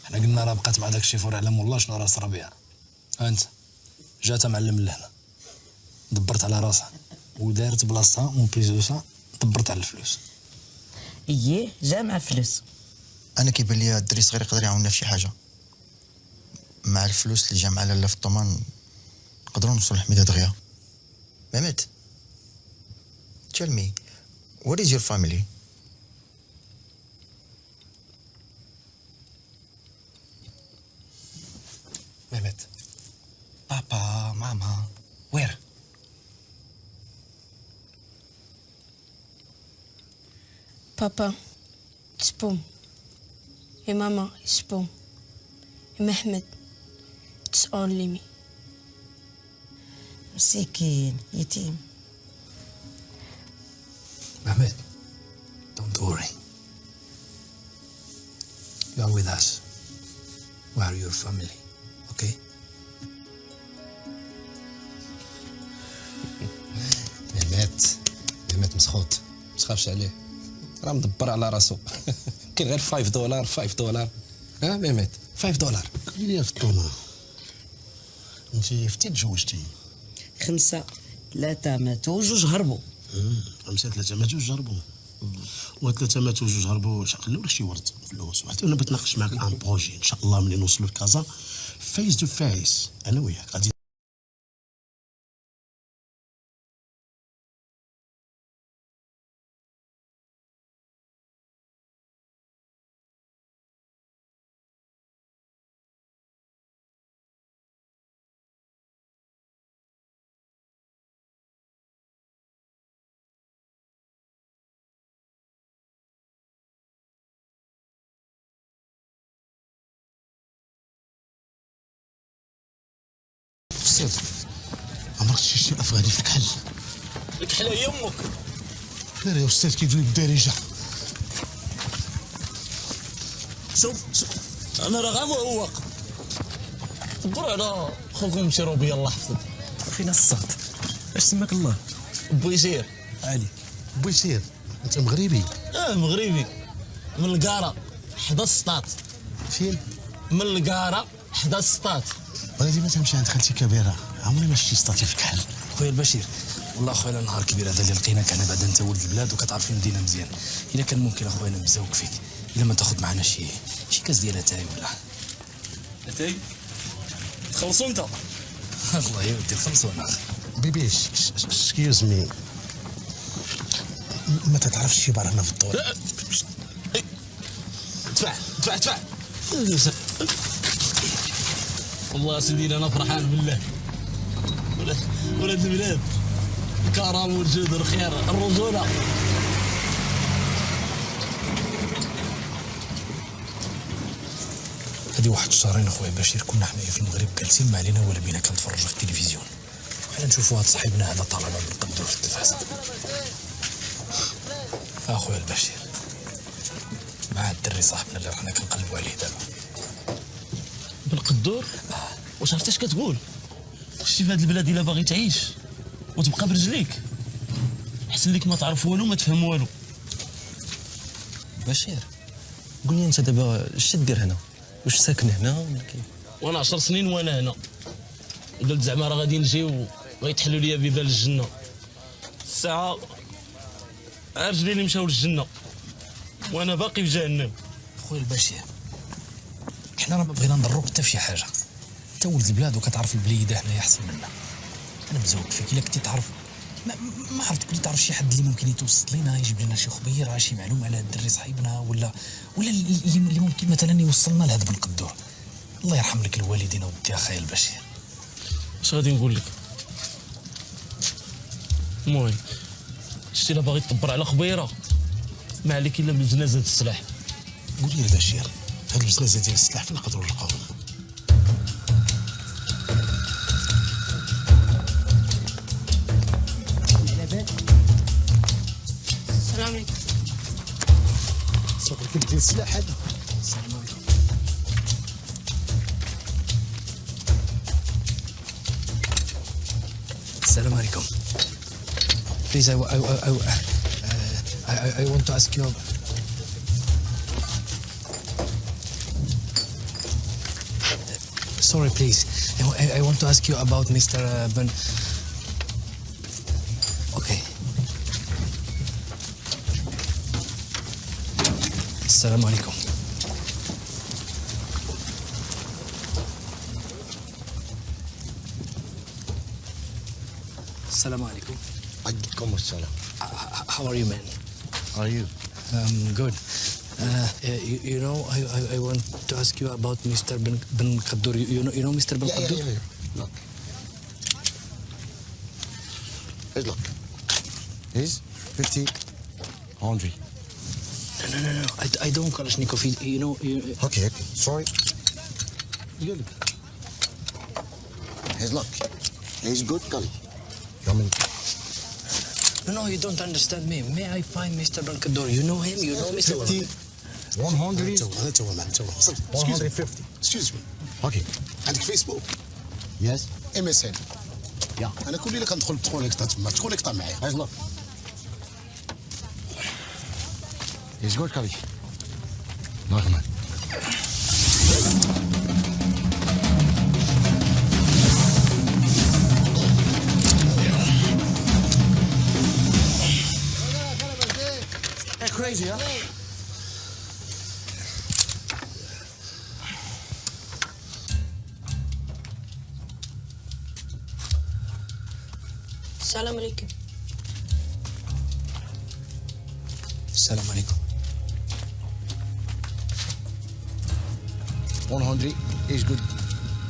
حنا قلنا راه بقات مع داك الشيفور على والله شنو راس ربيع. ها انت جات معلم لهنا دبرت على راسها ودارت بلاصتها اون بليس دو سا دبرت على الفلوس. اييه جا مع الفلوس. انا كيبان لي الدري صغير يقدر يعاوننا في شي حاجه. مع الفلوس اللي جا مع لاله في الطومان نقدروا نوصلوا لحميده دغيا. مهمت tell me what is your family? مهمت بابا ماما وير؟ Papa, it's boom. Et Mama, it's boom. Et Mehmet, it's only me. مسكين يتيم. Mehmet, don't worry. You are with us. We are your family, okay? مهمت مسخوط ما تخافش عليه راه مدبر على راسو كاين غير $5 $5 ها مهمت $5. قولي لي يا فطومه انت فتي تزوجتي؟ 5 3 ماتوا وجوج هربوا. 5 3 ماتوا وجوج هربوا. و3 ماتوا وجوج هربوا خلوا لك شي ورد فلوس. وحتى انا بتناقش معاك ان بروجي ان شاء الله ملي نوصلوا لكازا فيس تو فيس انا وياك غادي استاذ. عمرك شي شي افغاني في الكحل؟ الكحله هي امك. لا يا استاذ كيدوي بالدارجه. شوف انا راه غير موهوق. دبروا على خوكم شروبي الله يحفظك. فين الصوت؟ اش سماك الله؟ بويسير. علي بويسير انت مغربي؟ مغربي من القاره حدا السطات. فين؟ من القاره حدا السطات. انا ديما تمشي عند خالتي كبيره عمري ما شفتي سطاتي في الكحل. خويا البشير والله خويا نهار كبير هذا اللي لقيناك انا بعد انت ولد البلاد وكتعرف المدينه مزيان. الا كان ممكن اخويا انا مزوق فيك الا ما تاخذ معنا شي كاس ديال اتاي ولا اتاي خلصوا انت. الله يودي خلصوا انا بيبيش اكسكيوز مي ما تتعرفش شي بار هنا في الدور. دفع والله سيدي انا فرحان بالله. ولاد البلاد الكرم والجود والخير الرجوله. هذه واحد الشهرين اخويا بشير كنا حنايا في المغرب جالسين ما علينا ولا بينا كنتفرجوا في التلفزيون. حنا نشوفوا هاد صاحبنا هذا طالما بنقدروا في التلفازه. اخويا البشير مع الدري صاحبنا اللي رانا كنقلبوا عليه دابا. بالقدور؟ واش عرفتي اش كتقول؟ شتي في هاد البلاد الا باغي تعيش وتبقى برجليك احسن ليك ما تعرف والو ما تفهم والو. بشير قول لي انت دابا اش تدير هنا؟ واش ساكن هنا ولا كيف؟ وانا 10 سنين وانا هنا قلت زعما راه غادي نجي وغيتحلوا لي بيبان الجنه. الساعه رجلي اللي مشاو للجنه وانا باقي في جهنم. خويا البشير حنا راه ما بغينا نضروك حتى في شي حاجه. انت ولد البلاد وكتعرف البليده هنايا احسن منا. انا مزوق فيك الا كنتي تعرف ما عرفت كنتي تعرف شي حد اللي ممكن يتوسط لينا يجيب لنا شي خبير شي معلومه على الدري صاحبنا ولا اللي ممكن مثلا يوصلنا لهذا بن قدور. الله يرحم لك الوالدين ودي اخايا البشير. اش غادي نقول لك؟ المهم شتي الا باغي تدبر على خبيره ما عليك الا بالجنازه ديال السلاح. قول لي يا بشير هاد الجنازه ديال السلاح فين نقدروا نلقاوها؟ فيك ديال السلاح هذا. السلام عليكم. Please, I want to ask you. Sorry, please. I want to ask you about Mr. Ben. Okay. السلام عليكم. السلام عليكم. عليكم السلام. How are you, man? Are you? Good. You know, I want to ask you about Mr. Ben Kaddour. You know Mr. Ben Kaddour? Yeah. Look. Here's look. He's 50 hungry. No. I don't Kalashnikov. You know. Okay. Sorry. Look. Here's look. He's good, Kali. Come in. No, you don't understand me. May I find Mr. Ben Kaddour? You know him? You know Mr. 50. 100. هذا تو معنا تو. 150. Excuse me. Okay. عندك فيسبوك؟ Yes. MSN. Yeah. انا كل اللي كندخل تكونيكتا تما تكونيكتا معايا. Here's look. He's good, Kali. Look, man. They're crazy, huh? السلام عليكم. السلام عليكم. 100 is good.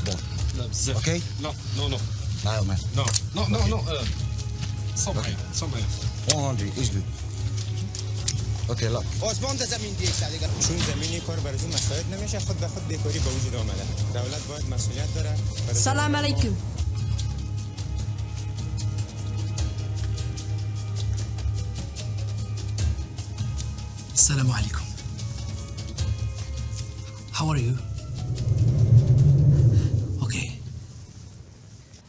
Bon. لا بزاف. Okay? لا نو No, man. نو صبري 100 is good. Okay, look. عثمان ده زمین دیگه شده چون زمینی کار برای مسائل نمیشه خود به خود بیکاری به وجود آمده. دولت باید مسئولیت داره. السلام عليكم. السلام عليكم. How are you? Okay.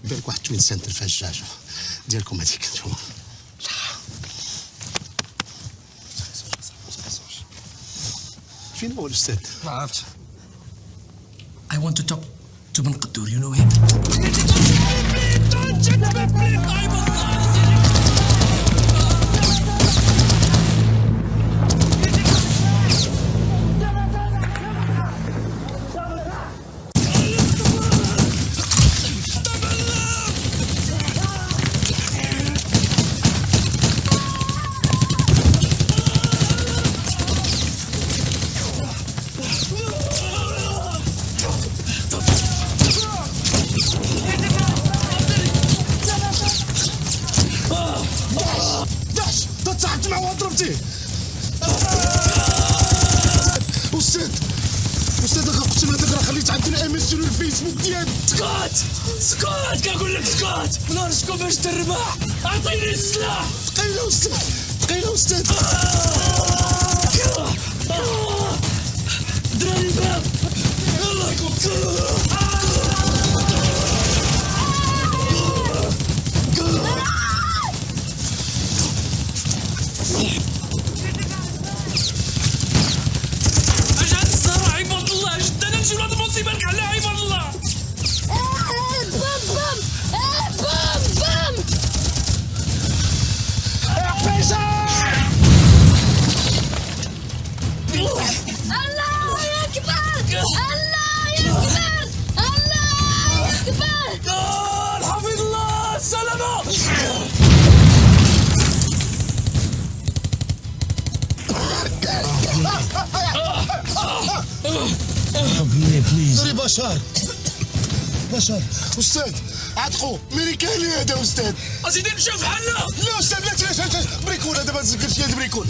بالك واحد توين سنتر في الجاجة ديالكم هذيك نتوما. فين هو الأستاذ؟ ما عرفتش. I want to talk to Ben Kaddour. You know him? تصاحبت معه وضربتيه. استاذ اخا قلت هذاك راه خليت عندنا MSN والفيسبوك ديالي. سكوت كنقول لك سكوت نرشكو باش تربح اعطيني السلاح. ثقيله استاذ دراري الباب يلا اجل الزهر عباد الله جدا نمشيو لهاد المصيبه نكحل عباد الله. بام الله أكبر حفظ الله السلامة. دري بشار استاذ عتقو ميريكاني هذا استاذ. اسيدي مشاو في حالنا. لا استاذ لا بريكول هذا ما تذكرش هذا بريكول.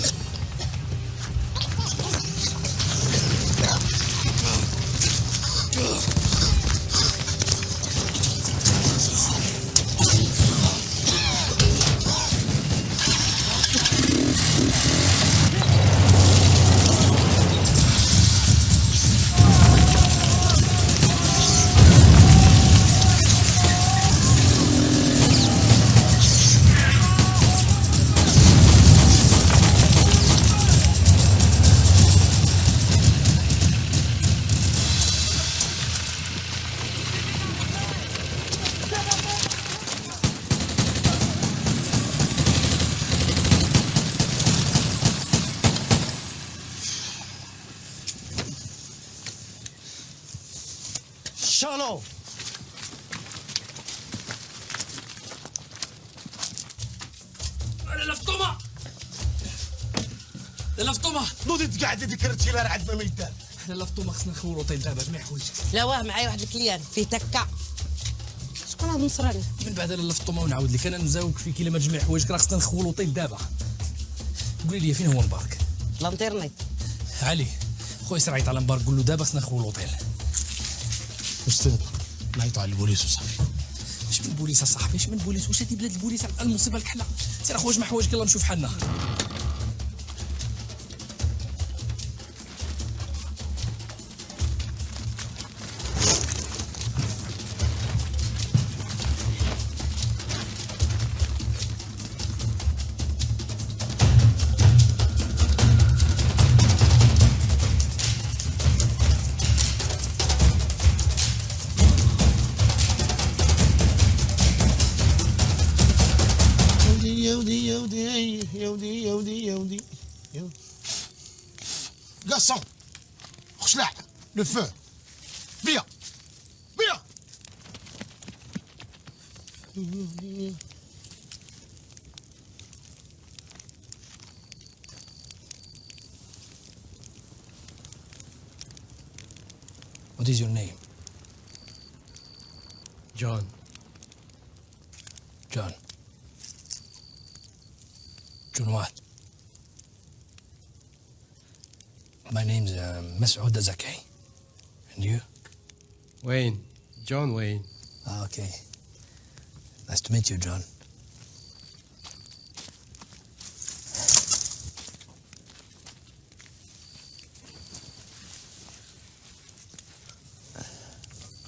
الشالو. لا فطومه لا فطومه نوضي تقعد هذيك الرجيله راه عندنا ما يدار. لا فطومه خصنا نخوي الوطيل دابا جميع حوايجك. لا واه معايا واحد الكليان فيه تكه. شكون هذا النصراني؟ من بعد لا فطومه ونعاود لك انا نزاوك فيك الا ما تجمع حوايجك راه خصنا نخوي الوطيل دابا. قولي لي فين هو مبارك؟ الانترنيت. علي خويا سير عيط على مبارك قول له دابا خصنا نخوي الوطيل. استاذ نعيطوا على البوليس وصافي. اش من بوليس اصاحبي اش من بوليس واش هادي بلاد البوليس المصيبه لك حنا. سير اخويا جمع حوايجك يلا نشوف حالنا. Garçon, Schlag, le feu. Viens, viens. What is your name? John. John. John what? My name's Masoud Zaki. And you? Wayne. John Wayne. Okay. Nice to meet you, John.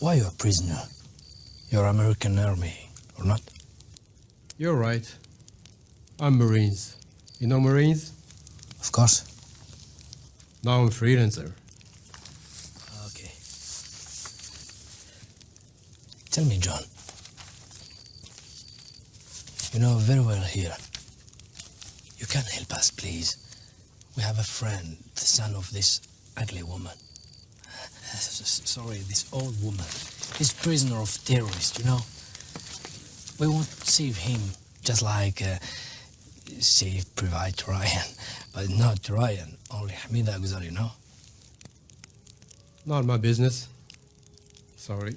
Why are you a prisoner? You're American Army, or not? You're right. I'm Marines. You know Marines? Of course. Now I'm freelancer. Okay. Tell me, John. You know very well here. You can help us, please. We have a friend, the son of this ugly woman. Sorry, this old woman. He's prisoner of terrorists, you know. We want to save him, just like save Private Ryan. But not Ryan, only Hamida Agzar, you know. Not my business. Sorry.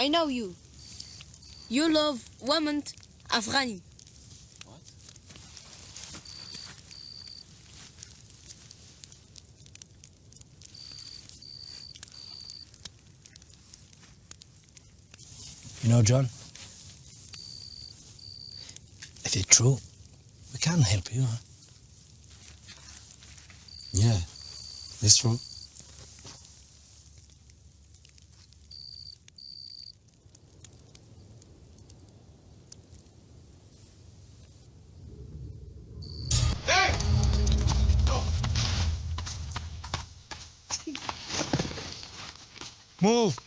I know you. You love women Afghani. You know, John, if it's true, we can help you, huh? Yeah, it's true. Move.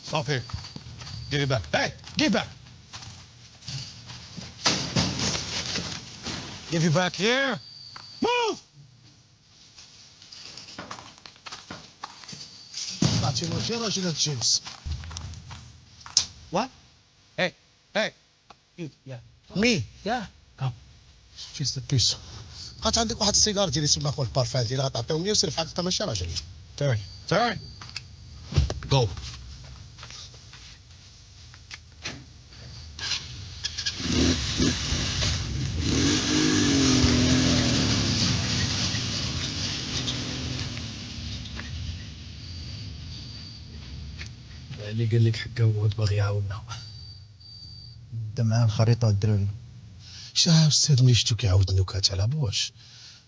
Stop here. Give it back. Hey, give it back. Give it back here. Move. What? Hey, hey. Yeah. Me? Yeah. Come. She's the piece. قالت عندك واحد السيجار ديال اسمه اخو البارفان ديالها غتعطيهم لي وسير فحال ماشي راجل. Turn. Turn. Go. اللي قال لك حكا هو باغي يعاوننا. دا معاه الخريطه الدراري. شا استاذ ملي شفتو كيعاود النكات على بوش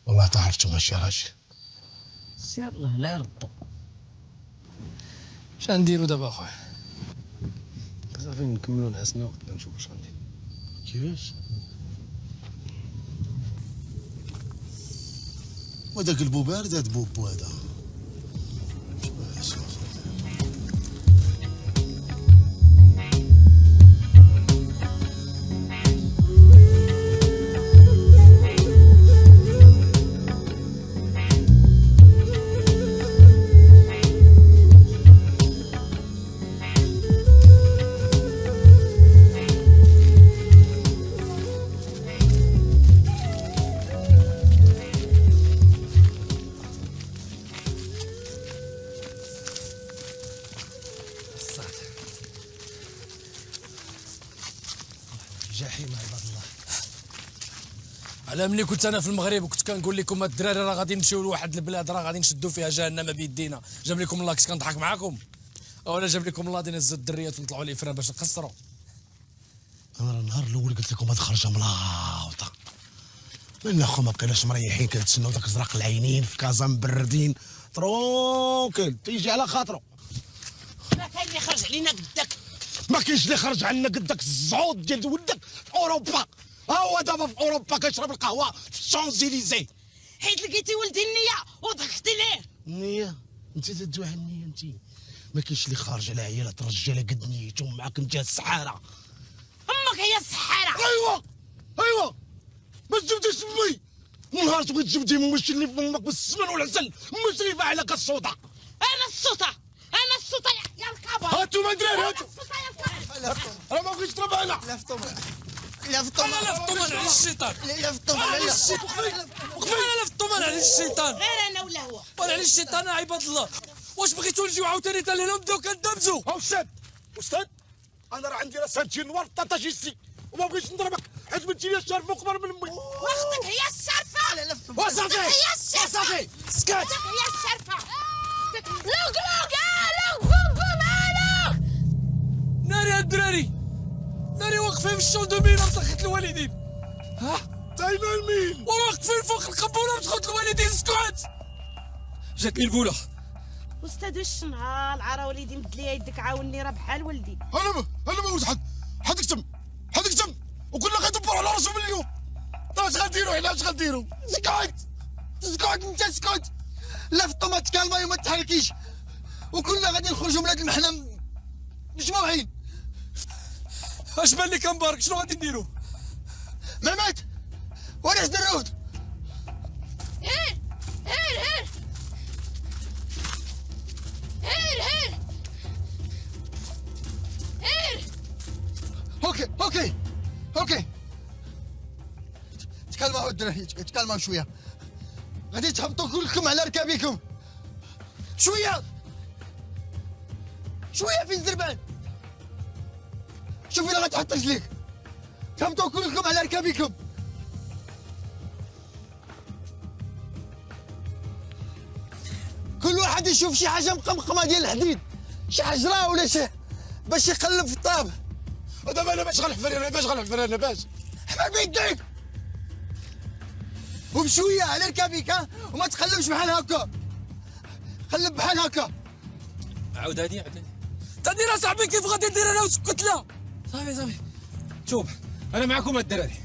والله تا عرفتو ماشي راجل. سير الله لا يرضى. اش غنديرو دابا اخويا؟ صافي نكملو نعسنا وقت نشوفو اش غندير. كيفاش؟ وداك البو بارد هاد بوبو هذا. الجحيم عباد الله. على ملي كنت انا في المغرب وكنت كنقول لكم الدراري راه غادي نمشيو لواحد البلاد راه غادي نشدوا فيها جهنم بيدينا، جاب لكم الله كنت كنضحك معاكم؟ ولا جاب لكم الله غادي نهزوا الدريات ونطلعوا الافران باش نقصروا؟ انا النهار الاول قلت لكم هاد الخرجه ملاوطه. من اخو ما بقيناش مريحين كنتسناو داك زرق العينين في كازا مبردين ترونكيل تيجي على خاطرو. ما كاين اللي خرج علينا قدك. ما كاينش اللي خرج عنا قدك الزعوض ديال ولدك في اوروبا. ها هو دابا في اوروبا كيشرب القهوه في الشانزيليزي. حيت لقيتي ولدي النيه وضحكتي ليه. النيه؟ انت تدوي على النيه انت. ما كاينش اللي خارج على عيالات الرجاله قد نيتهم معاك انت السحاره. امك هي السحاره. ايوا ما تجبديش امي. ونهار تبغي تجبدي مشي اللي في امك بالسمن والعسل مش اللي فاعله كالصودا. انا السوطه يا الكبر. هاتو دراري هاتو. انا ما بغيتش نضرب انا. لا فطومه انا لا في الطمان على الشيطان. لا فطومه انا لا في الطمان على الشيطان. غير انا ولا هو. وانا على الشيطان عباد الله. واش بغيتو نجيو عاوتاني تالي لهم بداو كندبزو؟ استاذ انا راه عندي راه سانتي نوار طاطاجيسي وما بغيتش نضربك حيت بنتي لي الشرف اكبر من امي. واختك هي الشرفه. لا وصافي هي الشرفه. وصافي سكت. هي الشرفه. لوك بوم ناري الدراري ناري واقفين في الشون دومينا مسخط الوالدين. ها تاينا لمين؟ وواقفين فوق القبوله مسخط الوالدين. اسكت جاتني البوله. استاذ واش نهار عرا وليدي مد ليا يدك عاوني راه بحال ولدي. انا ما ولد حد كتم وكلنا غيدبروا على راسهم اليوم. اش غنديروا حنا اش غنديروا؟ اسكت انت اسكت. لا في الطوماط كالماي وما تحركيش وكلنا غادي نخرجوا من هذا المحنه مجموعين. اش بان لك مبارك شنو غادي نديروا؟ ما مات ولا درود. هير اوكي تكلموا الدراري تكلموا شويه. غادي تهبطوا كلكم على ركابكم شويه في الزربان. شوف الا غتحط رجليك. تهبطوا كلكم على ركابكم. كل واحد يشوف شي حاجه مقمقمه ديال الحديد شي حجره ولا شي باش يقلب في الطاب. ودابا انا باش غنحفر انا باش حفر بيديك وبشويه على ركابك وما تقلبش بحال هكا. قلب بحال هكا. عاوداني تدير اصاحبي كيف غادي ندير انا وسكت لا. صافي شوف انا معكم الدراري.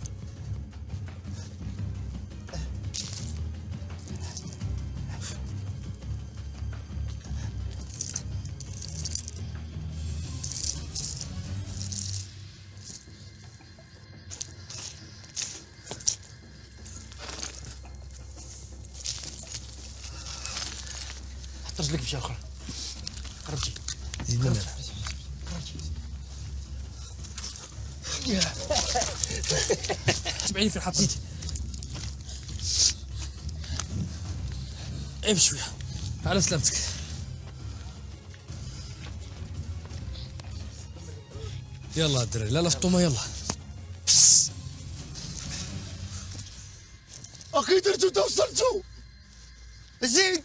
حط رجلك في شي اخرى. قربتي زيد لنا. تبعيني في الحط. زيد عيب شويه على سلامتك. يلا الدراري لا فطومه يلا. اخي درتو توصلتو. زيد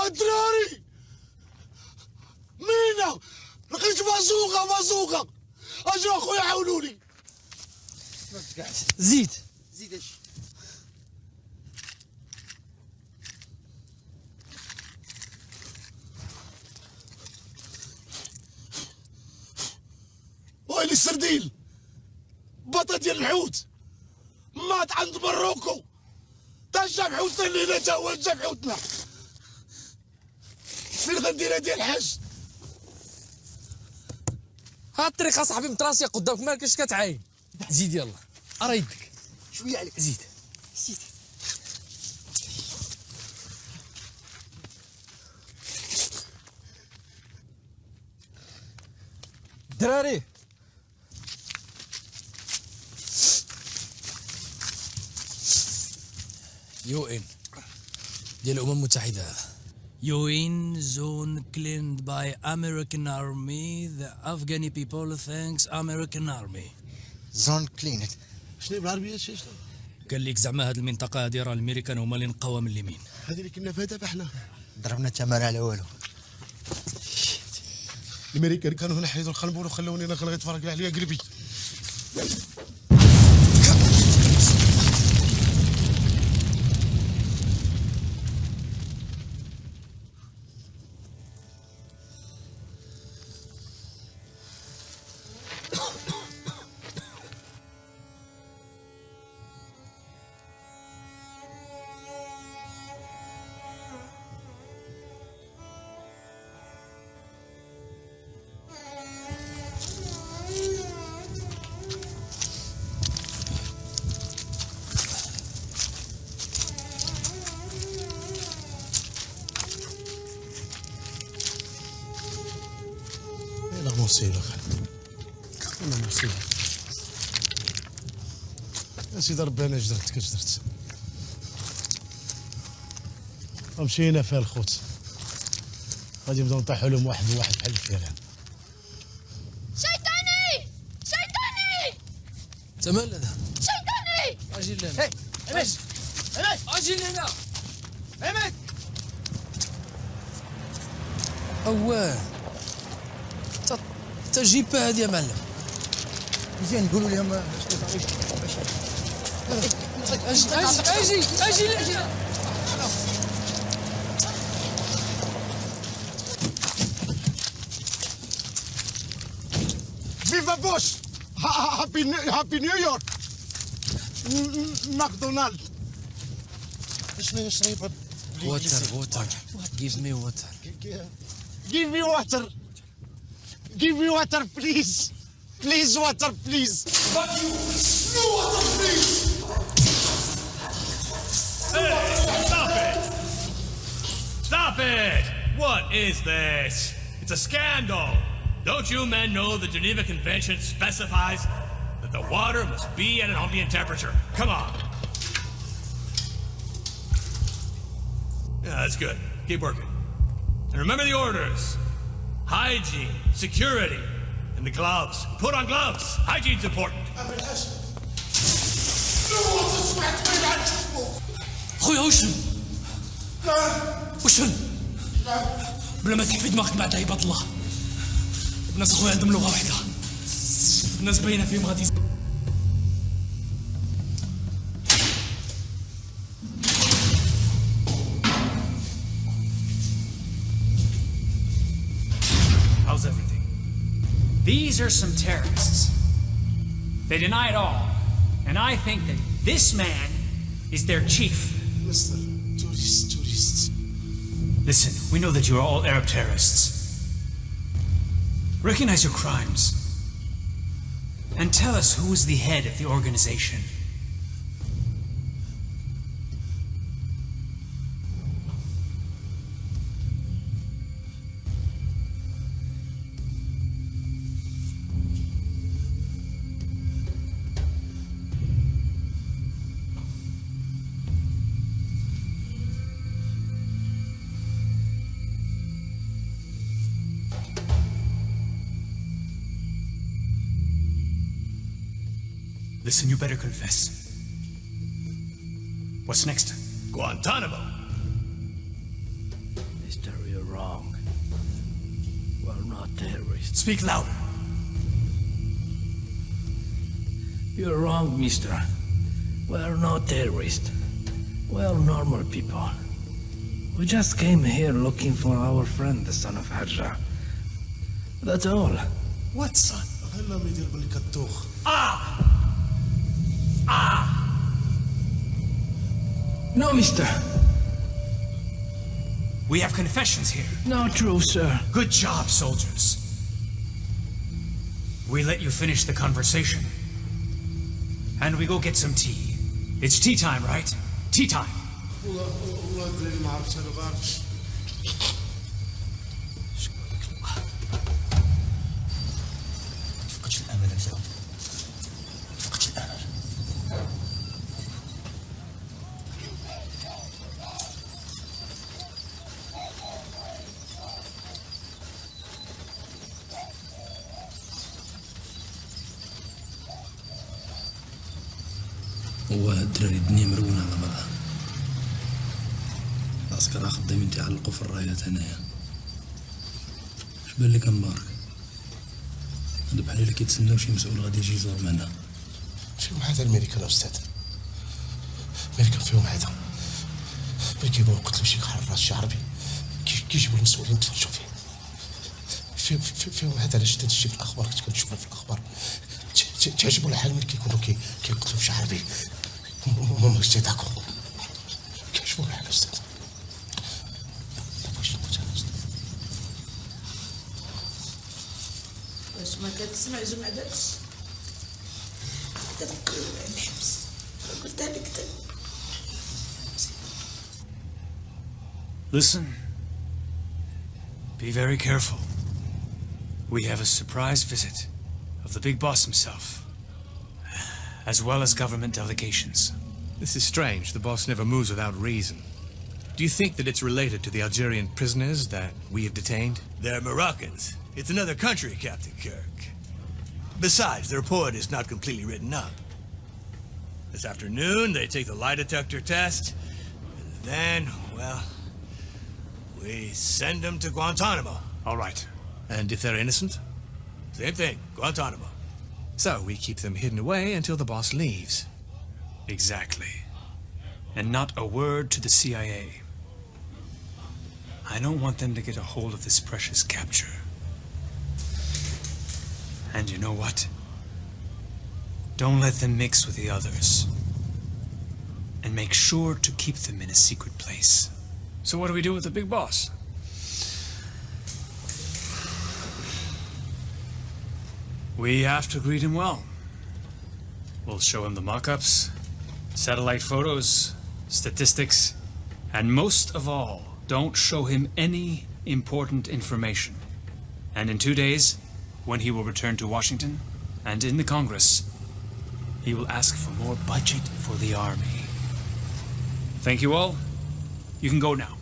دراري مينا لقيت بازوقه اجا اخويا عاونوني. زيد اش ويلي السرديل بطا ديال الحوت مات عند مروكو. تا جاب حوتنا اللي هنا تا هو جاب حوتنا. فين غنديرها ديال الحاج؟ ها الطريق اصاحبي متراسيه قدامك ما كاينش كتعاين. زيد يلا ارا يدك شويه عليك. زيد الدراري. UN ديال الامم المتحده UN zone cleaned by American army. The Afghani people thanks American army. زون كليند. شنو بالعربيه شنو؟ قال لك زعما هذه المنطقه هذه راه الامريكان هما اللي نقاوها من اليمين. هذه اللي كنا فيها دابا حنا ضربنا التمر على والو. الامريكان كانوا هنا حيدوا الخنبور وخلوني انا خليت فرق عليا قلبي. مصيبة أنا مصيبة يا سيدي ربي أنا جدرتك جدرت ومشينا فيها الخوت غادي نبداو نطيحوا لهم واحد بواحد بحال الفيران. شيطاني شيطاني تمال هذا شيطاني اجي لهنا. هي عماد عماد اجي لهنا عماد. اواه تجيبها هذه يا معلم. مزيان نقولوا لهم اجي فيفا بوش هابي نيويورك ماكدونالد. شنو يشرب؟ ووتر give me water. Give me water. Give me water, please. Please, water, please. But you, no water, please. Hey, stop it! Stop it! What is this? It's a scandal. Don't you men know the Geneva Convention specifies that the water must be at an ambient temperature? Come on. Yeah, that's good. Keep working. And remember the orders. Hygiene, security, and the gloves. Put on gloves. Hygiene's important. خويا وشن بلا ما تحفي دماغك بعد عباد الله. الناس اخويا عندهم لغه واحده. الناس باينه فيهم غادي. How's everything? These are some terrorists. They deny it all. And I think that this man is their chief. Mr. Tourists. Listen, we know that you are all Arab terrorists. Recognize your crimes. And tell us who is the head of the organization. Listen, you better confess. What's next? Guantanamo. Mister, you're wrong. We're not terrorists. Speak louder. You're wrong, mister. We're not terrorists. We're normal people. We just came here looking for our friend, the son of Hajra. That's all. What son? Ah! No, mister. We have confessions here. Not true, sir. Good job, soldiers. We let you finish the conversation. And we go get some tea. It's tea time, right? Tea time. واه الدراري الدنيا مرونه على بعضها. العسكر خدامين تيعلقوا في الرايات هنايا. اش بان لك مبارك؟ هادو بحال اللي كيتسناو شي مسؤول غادي يجي يزور معنا. فيهم هذا الميريكان استاذ، الميريكان فيهم هذا، ملي كيبغيو يقتلوا شي حراس شعبي كيجيبوا المسؤولين تفرجوا فيه. فيهم هذا علاش تجي في الاخبار، كنت كنشوفوا في الاخبار تعجبوا الحال ملي كيكونوا كيقتلوا في شعبي هما باش تيضحكوا. كيعجبوا الحال استاذ. واش ما كتسمع جمع داكشي كتقلب على الحبس؟ قلتها لك تا. Listen. Be very careful. We have a surprise visit of the big boss himself, as well as government delegations. This is strange. The boss never moves without reason. Do you think that it's related to the Algerian prisoners that we have detained? They're Moroccans. It's another country, Captain Kirk. Besides, their report is not completely written up. This afternoon, they take the lie detector test, and then, well, we send them to Guantanamo. All right. And if they're innocent? Same thing, Guantanamo. So we keep them hidden away until the boss leaves. Exactly. And not a word to the CIA. I don't want them to get a hold of this precious capture. And you know what? Don't let them mix with the others. And make sure to keep them in a secret place. So what do we do with the big boss? We have to greet him well. We'll show him the mock-ups, satellite photos, statistics, and most of all, don't show him any important information. And in 2 days, when he will return to Washington and in the Congress, he will ask for more budget for the army. Thank you all. You can go now.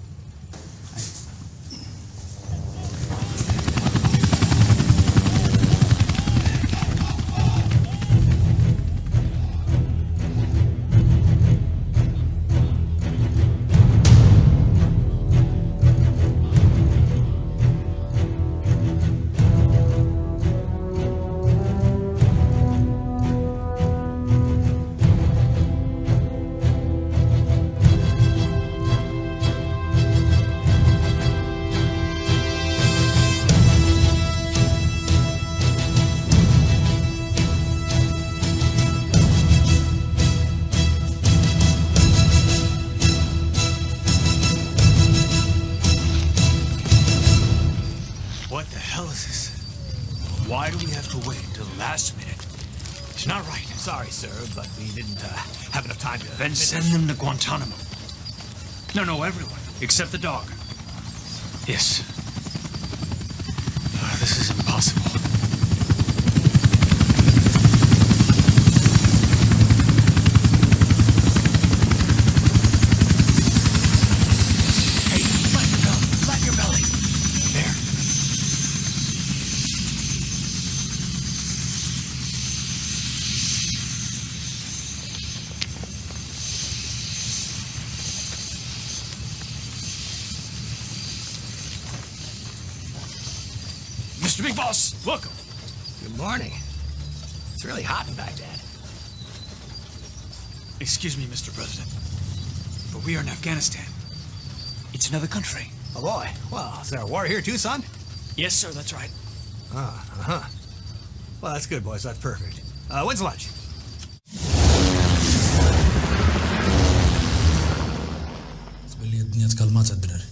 What the hell is this? Why do we have to wait until the last minute? It's not right. Sorry, sir, but we didn't have enough time to... Then send them to Guantanamo. No, everyone, except the dog. Yes. This is impossible. Hey, flat your belly. There. Mr. Big Boss, welcome. Good morning. It's really hot in Baghdad. Excuse me, Mr. President, but we are in Afghanistan. It's another country. Oh boy. Well, is there a war here too, son? Yes, sir, that's right. Well, that's good, boys. That's perfect. When's lunch? تبان لي الدنيا تكلمات الدراري.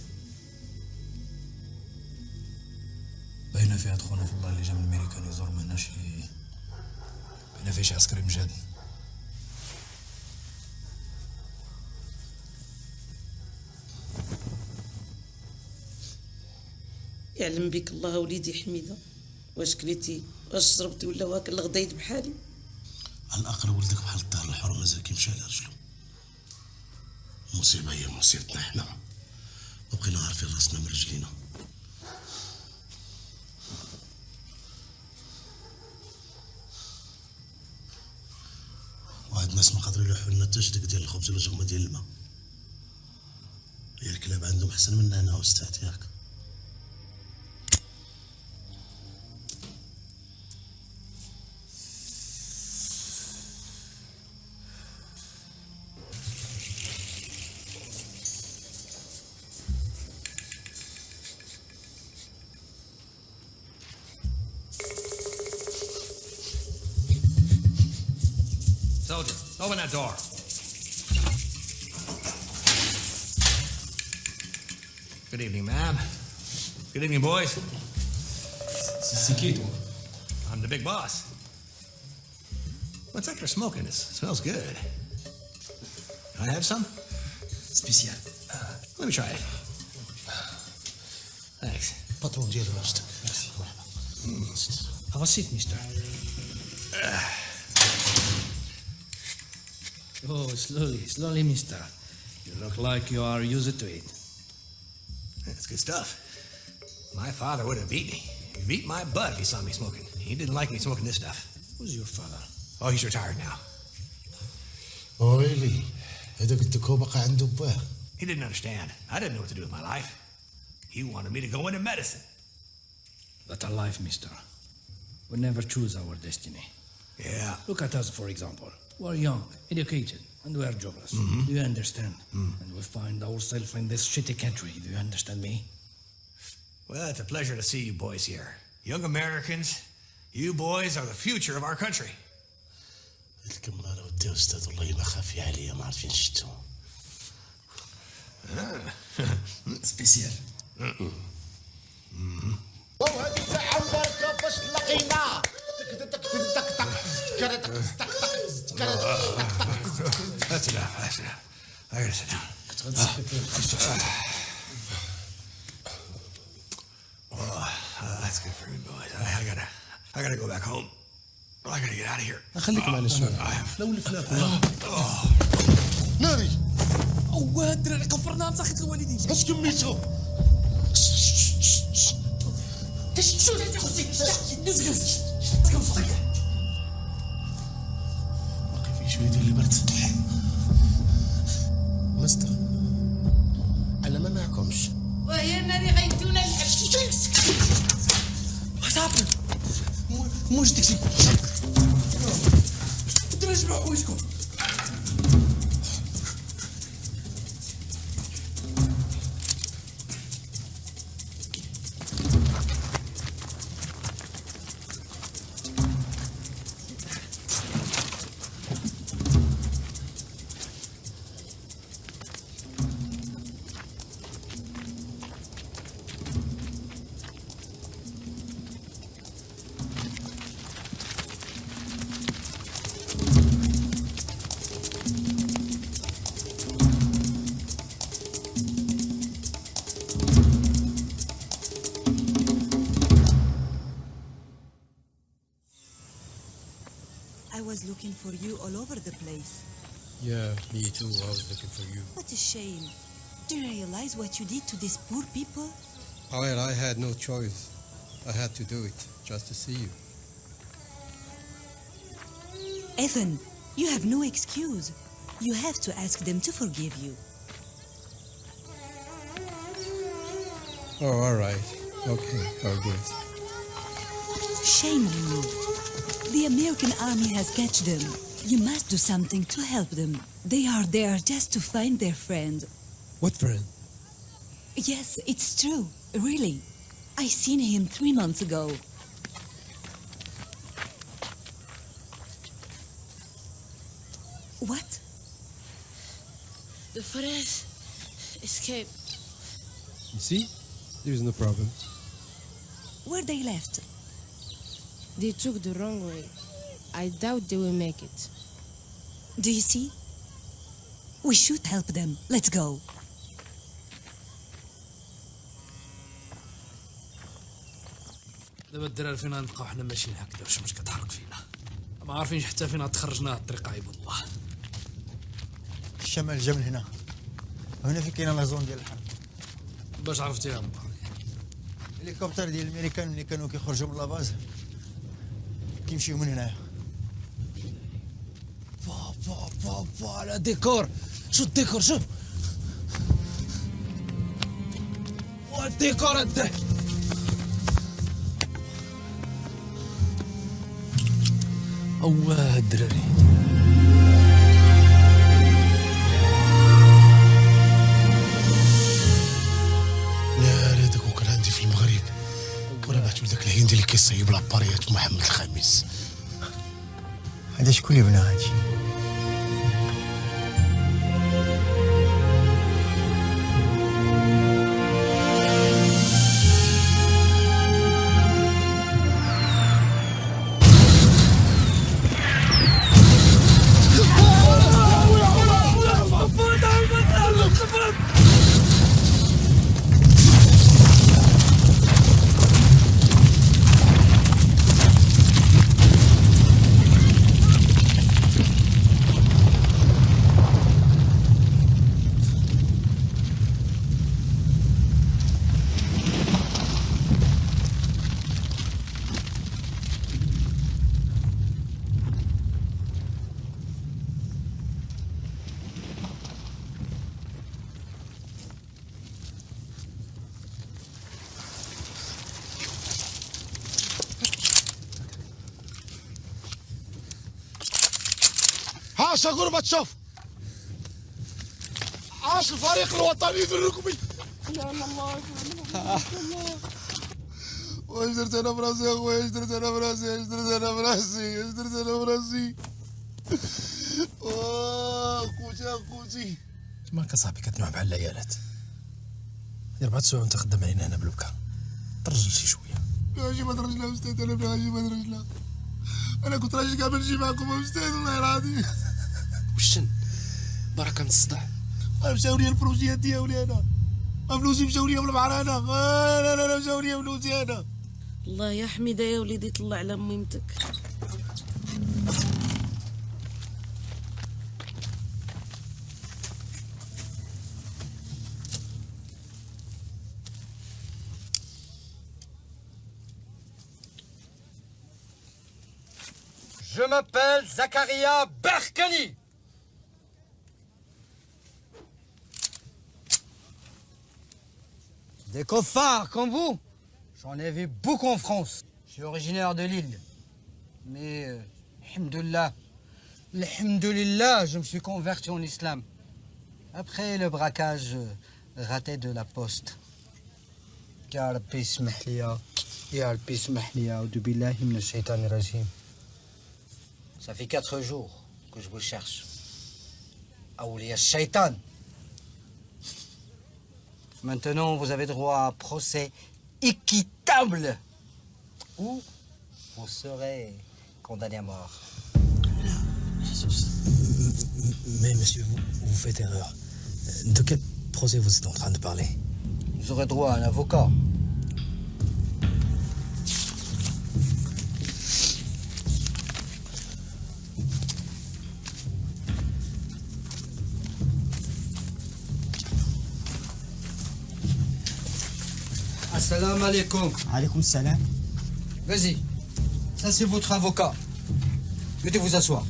باينه فيها دخولنا في الله اللي جا من الميريكان يزور معنا شي، باينه فيه شي عسكري مجهد. يعلم بك الله وليدي حميده، واش كليتي واش شربتي ولا واكل الغدايد بحالي؟ على الاقل ولدك بحال الدار الحر مازال كيمشي على رجلو. المصيبه هي مصيبتنا حنا، وبقينا عارفين راسنا من رجلينا. وعندنا الناس ما قادروا يلوحوا لنا حتى شدك ديال الخبز ولا جغمه ديال الماء. هي الكلاب عندهم احسن منا انا استاذ ياك. Soldier, open that door. Good evening, ma'am. Good evening, boys. C'est qui, toi? I'm the big boss. What's that you're smoking? It smells good. Can I have some? Spécial. Let me try it. Thanks. باترون ديال راجتك. Have a seat, mister. Oh, slowly, mister. You look like you are used to it. That's good stuff. My father would have beat me. He'd beat my butt if he saw me smoking. He didn't like me smoking this stuff. Who's your father? Oh, he's retired now. ويلي هذاك الدكو بقى عنده باه. He didn't understand. I didn't know what to do with my life. He wanted me to go into medicine. But our life, mister. We never choose our destiny. Yeah. Look at us, for example. We're young, educated, and we are jobless. Mhm. Do you understand? And we find ourselves in this shitty country. Do you understand me? Well, it's a pleasure to see you boys here. Young Americans, you boys are the future of our country. الكمارة ودي استاذ والله ما خافي عليا ما عارفين شتو. سبيسيال. وهذه ساعة مباركة باش تلاقينا. That's enough. That's enough. I gotta sit down. That's good for me, boys. I gotta go back home. I gotta get out of here. خليك معنا شوية. لو الفلاك ناري. أوه الدراري قفرناها مسخت الوالدين. اش كميتو؟ شو اللي تاخذي؟ نزقز. كم صغير. باقي في شوية ديال البرد. مستر أنا ما معكمش. وهي الناري غيدونا الحب. صافي. موش ديكسي. ترجعوا حوايجكم. I was looking for you all over the place. Yeah, me too. I was looking for you. What a shame. Do you realize what you did to these poor people? Well, I had no choice. I had to do it just to see you. Ethan, you have no excuse. You have to ask them to forgive you. Oh, all right. Okay, I'll do it. Shame on you. The American army has catched them. You must do something to help them. They are there just to find their friend. What friend? Yes, it's true. Really. I seen him 3 months ago. What? The French escaped. You see? There's no problem. Where they left? They took the wrong way. I doubt they will make it. Do you see? We should help them. Let's go. دابا الدراري فينا نبقاو حنا ماشيين هكذا الشمس كتحرق فينا. ما عارفين حتى فين تخرجنا الطريق عيب الله. الشمال جا من هنا. هنا فين كاينه لا زون ديال الحرب. باش عرفتيها مبارك؟ الهليكوبتر ديال الامريكان ملي كانوا كيخرجوا من لاباز كيمشيو من هنايا. فوالا ديكور، شوف الديكور شوف الديكور هدا. اواه الدراري ناري هذاك وكان عندي في المغرب وانا بعت بداك الهندي اللي كيصيب لاباريات في محمد الخامس. هذا شكون اللي بنى هادشي؟ عاش غورباتشوف، عاش الفريق الوطني الركبي. لا الله واش درت انا براسي يا خويا؟ اش درت انا براسي؟ اش درت انا براسي؟ اش درت انا براسي؟ خوتي خوتي مالك اصاحبي كتنوع بحال العيالات؟ 4 سوايع وانت خدام علينا هنا بلوكا، ترجل شي شويه. اجي ما ترجلها استاذ، انا اجي ما ترجلها. انا كنت راجل كامل نجي معكم استاذ والله العظيم. وشن بركه من الصداع. مشاو لي الفلوسيات ديالي انا، فلوسي مشاو لي بالبحر انا، انا مشاو لي فلوسي انا. الله يا حميده يا وليدي طلع على ميمتك. Je m'appelle Zakaria Berkani. Des cofards comme vous, j'en ai vu beaucoup en France. Je suis originaire de Lille. Mais, alhamdoulilah, je me suis converti en islam. Après le braquage raté de la poste. Ya Rabbi ismah liya, ya Rabbi ismah liya, a'udhu billahi minash shaitanir rajim. Ça fait 4 jours que je vous cherche. Aoulia Shaitan. Maintenant, vous avez droit à un procès équitable. Ou vous serez condamné à mort. Mais monsieur, vous faites erreur. De quel procès vous êtes en train de parler? Vous aurez droit à un avocat. Assalamu alaikum. Alaykoum salam. Vas-y, ça c'est votre avocat. Veuillez vous asseoir.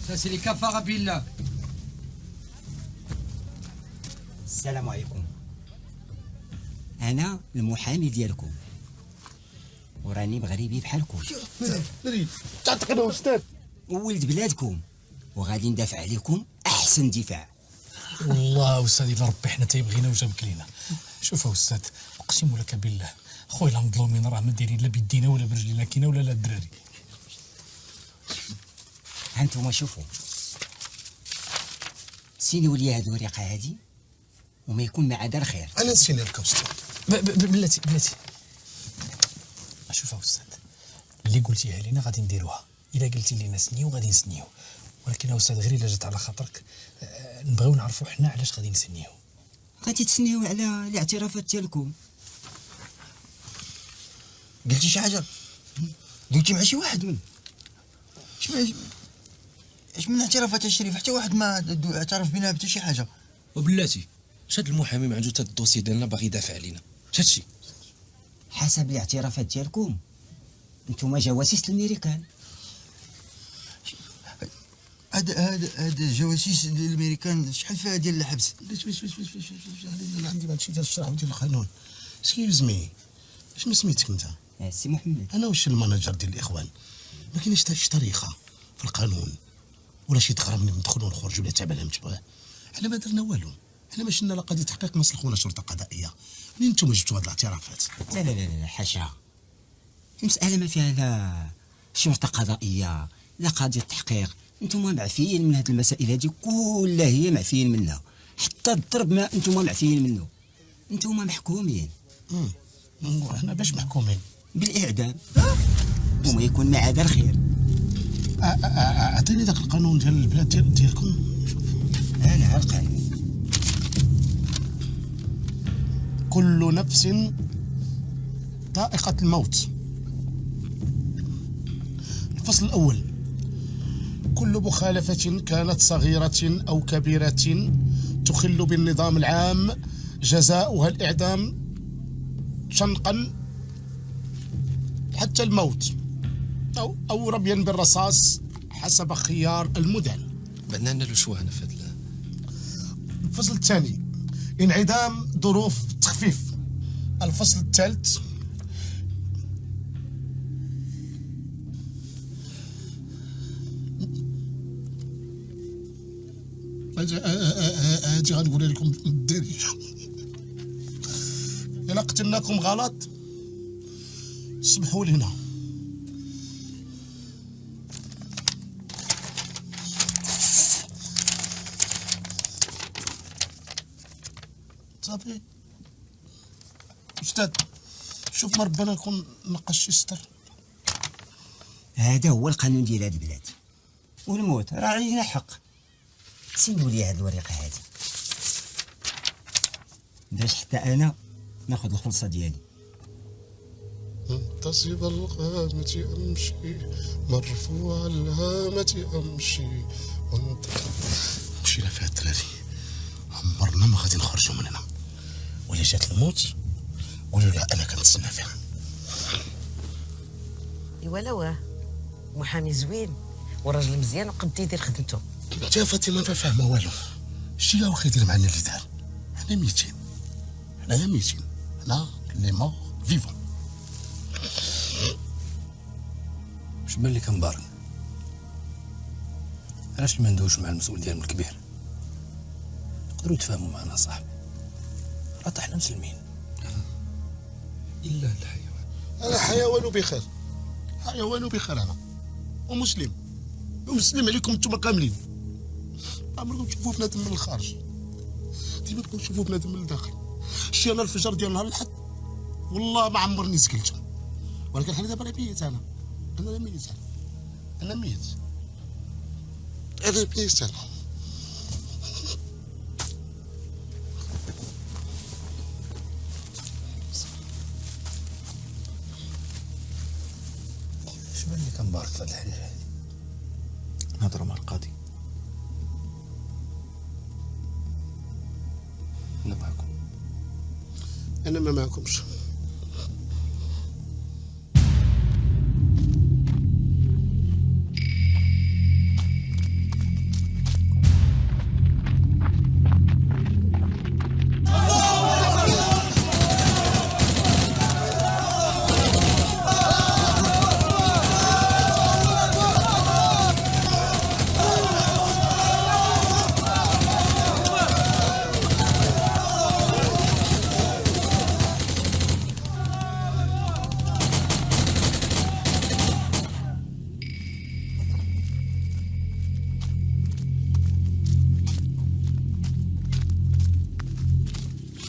Ça c'est les kafara billah. السلام عليكم. انا المحامي ديالكم وراني مغربي بحالكم. نريد تعتقدوا استاذ ولد بلادكم وغادي ندافع عليكم احسن دفاع. والله استاذ الا ربي حنا تيبغينا وجابك لينا. شوف استاذ اقسم لك بالله خويا المظلومين راه ما دايرين لا بيدينا ولا برجلينا كاينه ولا لا الدراري. هانتوما شوفوا سينيو لي هاد الورقه هادي وما يكون مع دار خير. انا نسيني لك استاذ. بلاتي شوف استاذ اللي قلتيها لينا غادي نديروها. الا قلتي لينا سنيو غادي نسنيو، ولكن استاذ غير الا جات على خاطرك نبغيو نعرفوا حنا علاش غادي نسنيو. غادي تسنيو على الاعترافات ديالكم. قلتي شي حاجه؟ قلتي مع شي واحد؟ اش من اعترافات الشريف؟ حتى واحد ما اعترف بينا حتى شي حاجه. وبلاتي شاد المحامي ما عندوش حتى الدوسي ديالنا باغي يدافع علينا. هادشي حسب الاعترافات ديالكم انتم جواسيس الامريكان. هاد جواسيس الامريكان شحال فيها ديال الحبس؟ باش انا عندي هادشي ديال الشرح ديال القانون. سكيوز مي، شنو سميتك انت؟ سي محمد. انا واش المانجر ديال الاخوان، ما كاينش حتى شي طريقه في القانون ولا شي ثغره من ندخلوا ونخرجوا ولا تابع متبغى. على ما درنا والو، على ما شلنا لا قضيه تحقيق ما سلخونا شرطه قضائيه. منين نتوما جبتوا هاد الاعترافات؟ لا لا لا لا حاشا، المساله ما فيها لا شرطه قضائيه لا قضيه تحقيق. انتم معفيين من هاد المسائل هادي كلها، هي معفيين منها، حتى الضرب ما انتم معفيين منه. انتم محكومين. احنا باش محكومين؟ بالاعدام وما يكون مع هذا الخير. اعطيني داك القانون ديال البلاد ديالكم. انا عارف. كل نفس ذائقة الموت. الفصل الأول: كل مخالفة كانت صغيرة أو كبيرة تخل بالنظام العام جزاؤها الإعدام شنقا حتى الموت أو رميا بالرصاص حسب خيار المدان. بعدنا نديرو شو هنا في هذا الفصل الثاني: انعدام ظروف التخفيف. الفصل الثالث: هادي غنقولها لكم بالدارجه. الا قتلناكم غلط سمحوا لنا. صافي استاذ، شوف ما ربنا نكون نقص شي ستر. هذا هو القانون ديال هاد البلاد، والموت راه علينا حق. سيبوا لي هاد الورقه هادي باش حتى انا ناخذ الخلصه ديالي. منتصب القامة امشي، مرفوع الهامة امشي. مشينا فيها الدراري، عمرنا ما غادي نخرجوا من هنا. ولا جات الموت قولوا لا انا كنتسنى فيها. ايوا لا واه، محامي زوين وراجل مزيان وقد يدير خدمته. انت يا فاطمه ما فاهمه والو. شتي واخا يدير معنا اللي دار؟ حنا ميتين، حنايا ميتين، حنا لي مور فيفون. واش بان لك مبارك؟ علاش ما ندوش مع المسؤول ديالهم الكبير؟ نقدروا يتفاهموا معنا صاحبي، راه حنا مسلمين. الا الحيوان. انا حيوان بخير، حيوان بخير انا، ومسلم، ومسلم عليكم انتم كاملين. عمركم تشوفوا بنادم من الخارج، ديما تكونوا تشوفوا بنادم من الداخل. شتي انا الفجر ديال نهار الحد والله ما عمرني سكلت، ولكن حنا دابا ميت. انا ميت، انا ميت، انا ميت. انا اش بان لك مبارك في هاد الحاجه هادي؟ نهضروا مع القاضي. انا معكم. انا ما معكمش.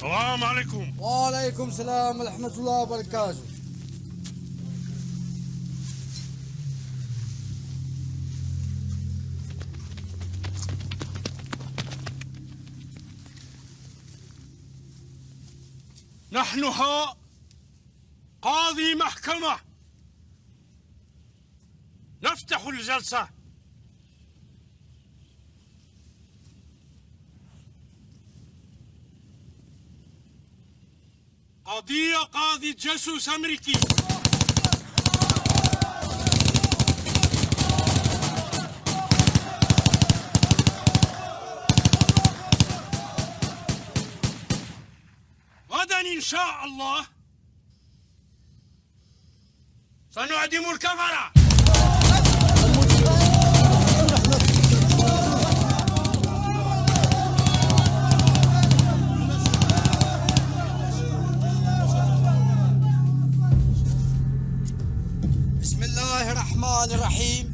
السلام عليكم. وعليكم السلام ورحمة الله وبركاته. نحن ها قاضي محكمة، نفتح الجلسة. قضية قاضي جاسوس أمريكي. غدا إن شاء الله سنعدم الكفرة. بسم الله الرحمن الرحيم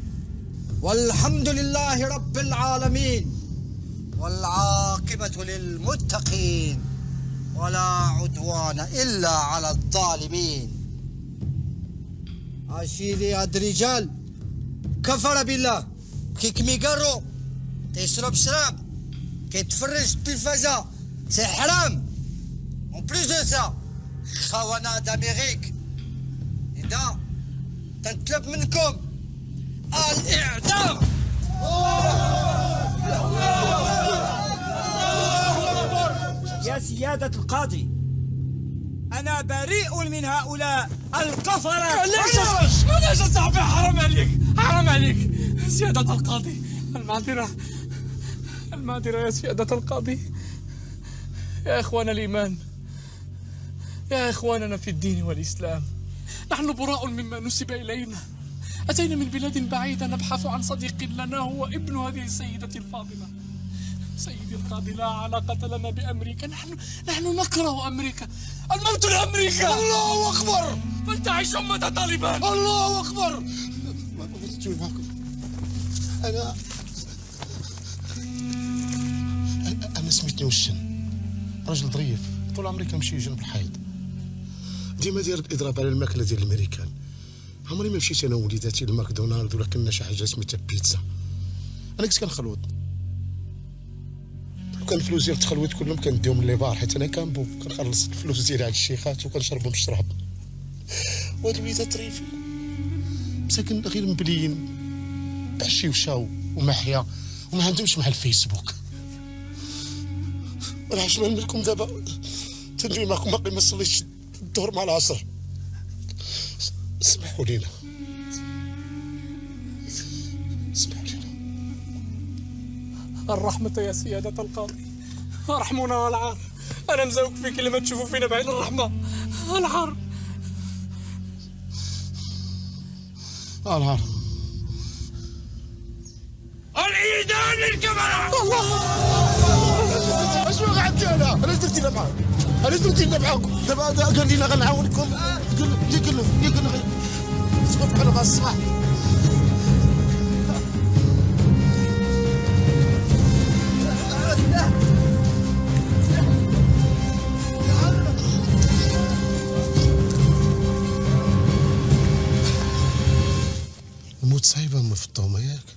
والحمد لله رب العالمين والعاقبة للمتقين ولا عدوان إلا على الظالمين. عشيلي هاد الرجال كفر بالله كيكمي قرو تيشرب شراب كيتفرج التلفازة سي حرام. اون بلوس دو سا خونة داميريك. إذا تنطلب منكم الإعدام. يا سيادة القاضي أنا بريء من هؤلاء الكفرة. معليش صاحبي، حرام عليك حرام عليك. سيادة القاضي المعذرة يا سيادة القاضي. يا إخوان الإيمان، يا إخواننا في الدين والإسلام، نحن براء مما نسب إلينا. أتينا من بلاد بعيدة نبحث عن صديق لنا هو ابن هذه السيدة الفاضلة. سيدي القاضي، لا علاقة لنا بأمريكا. نحن نكره أمريكا. الموت لأمريكا. الله أكبر. فلتعش أمة طالبان. الله أكبر. ما بغيتش معكم. أنا سميتني وشن، راجل ظريف، طول عمري كنمشي جنب الحيط، ديما داير الإضراب على الماكلة ديال الأمريكان. عمري ما مشيت أنا ووليداتي لماكدونالد ولا كنا شي حاجة سميتها بيتزا. أنا كنت كنخلوط، وكان الفلوس ديال التخلويط كلهم كنديهم للبار، حيت أنا كنبو كنخلص الفلوس ديالي على الشيخات وكنشربهم بالشراب. وهاد الوليدات طريفين مساكن غير مبليين بعشي وشاو ومحيا وما عندهمش مع الفيسبوك. انا عاش منكم دابا تندوي معكم، باقي ما صليتش الظهر مع العصر. اسمحوا لينا اسمحوا لينا. الرحمة يا سيادة القاضي، ارحمونا والعار. أنا مزوق في كلمة تشوفوا فينا بعين الرحمة. العار العار. الإيدان للكفرة. الله، اش وقعت انا؟ علاش درتينا معاك؟ علاش درتينا معاكم؟ دابا قال لينا غنعاونكم. قال له سقط بحال غا الصباح. الموت صعيبة أم في الطومة ياك؟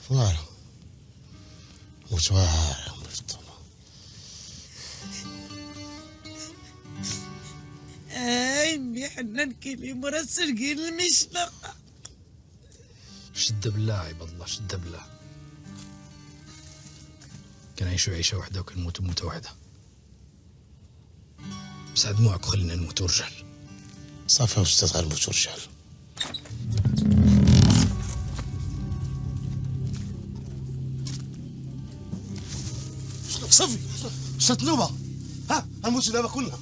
واعرة موت واعرة أم في الطومة. مي حنان كيلي مرسل كاين المشنقة. شد بالله عباد الله، شد بالله. كنعيشوا عيشة واحدة وكنموتوا موتة واحدة. بسعد دموعك وخلينا نموتوا رجال. صافي أستاذ، غنموتوا رجال. صافي وصلت نوبة. ها غنموتوا دابا كلنا.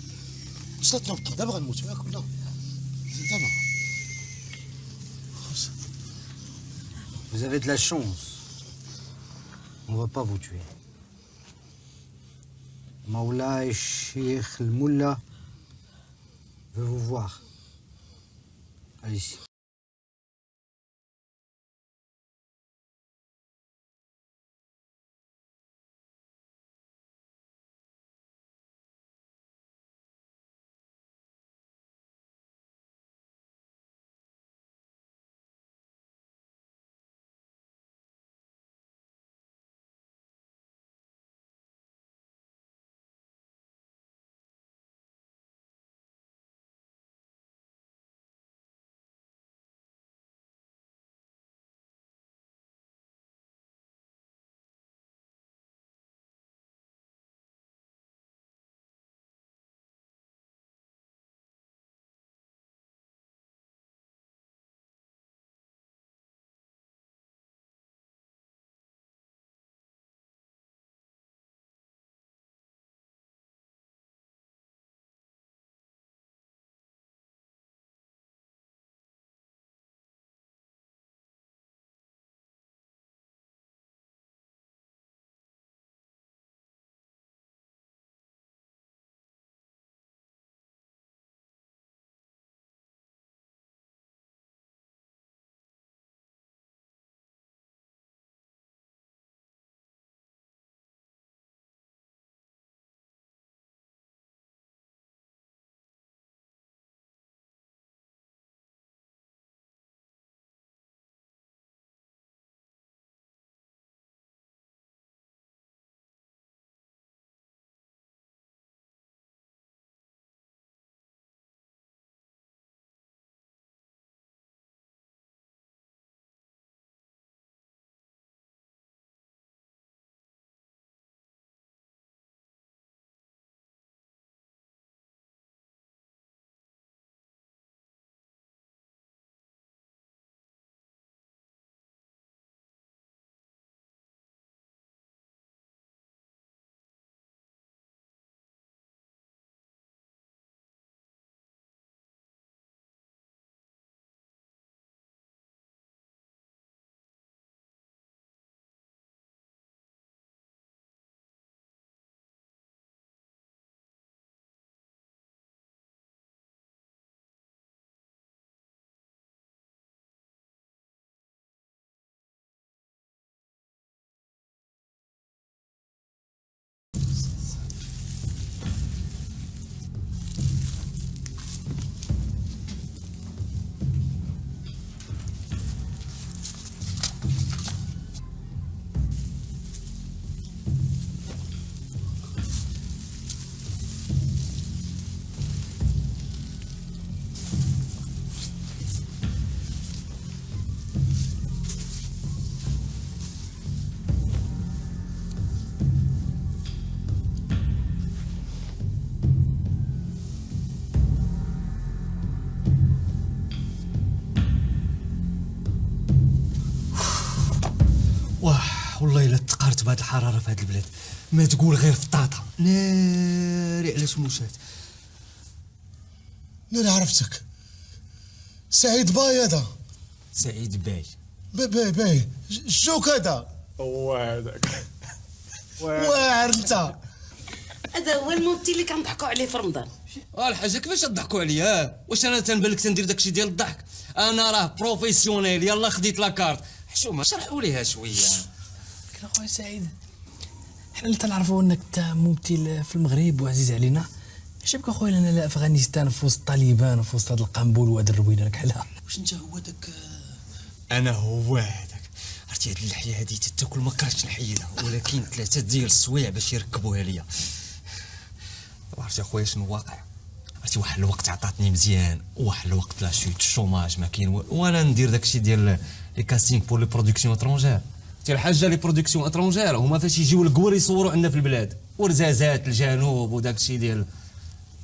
وصلت نوبتنا دابا غنموتوا ياك كلنا دابا. Vous avez de la chance. On va pas vous tuer. Maoulaye Cheikh El Moula veut vous voir. Allez-y. والله الا تقارت بهاد الحراره في هاد البلاد ما تقول غير فطاطا ناري على شموشات. انا عرفتك سعيد باي هذا. سعيد باي باي شو كذا هو هذاك واعر انت. هذا هو الممثل اللي كنضحكوا عليه في رمضان. الحاجه كيفاش تضحكوا عليا؟ واش انا تنبان لك تندير داكشي ديال الضحك؟ انا راه بروفيسيونيل. يلا خديت لاكارت. حشومه شرحوا ليها شويه. لكن اخويا سعيد حنا اللي تنعرفوا انك انت ممثل في المغرب وعزيز علينا. عجبك اخويا لنا لافغانستان في وسط طالبان وفي وسط هذا القنبول وهذا الروينه كحلها. واش انت هو داك؟ انا هو هذاك. عرفتي هاد اللحيه هادي تاكل ما كرهتش نحيدها، ولكن 3 ديال السوايع باش يركبوها ليا. عرفتي اخويا شنو الواقع؟ عرفتي واحد الوقت عطاتني مزيان وواحد الوقت لا شوت الشوماج ما كاين وانا ندير داكشي ديال لي كاستينغ بور لي برودكسيون اترونجير. حتى الحاجه لي برودكسيون اترونجير هما فاش يجيو الكور يصوروا عندنا في البلاد ورزازات الجنوب وداكشي ديال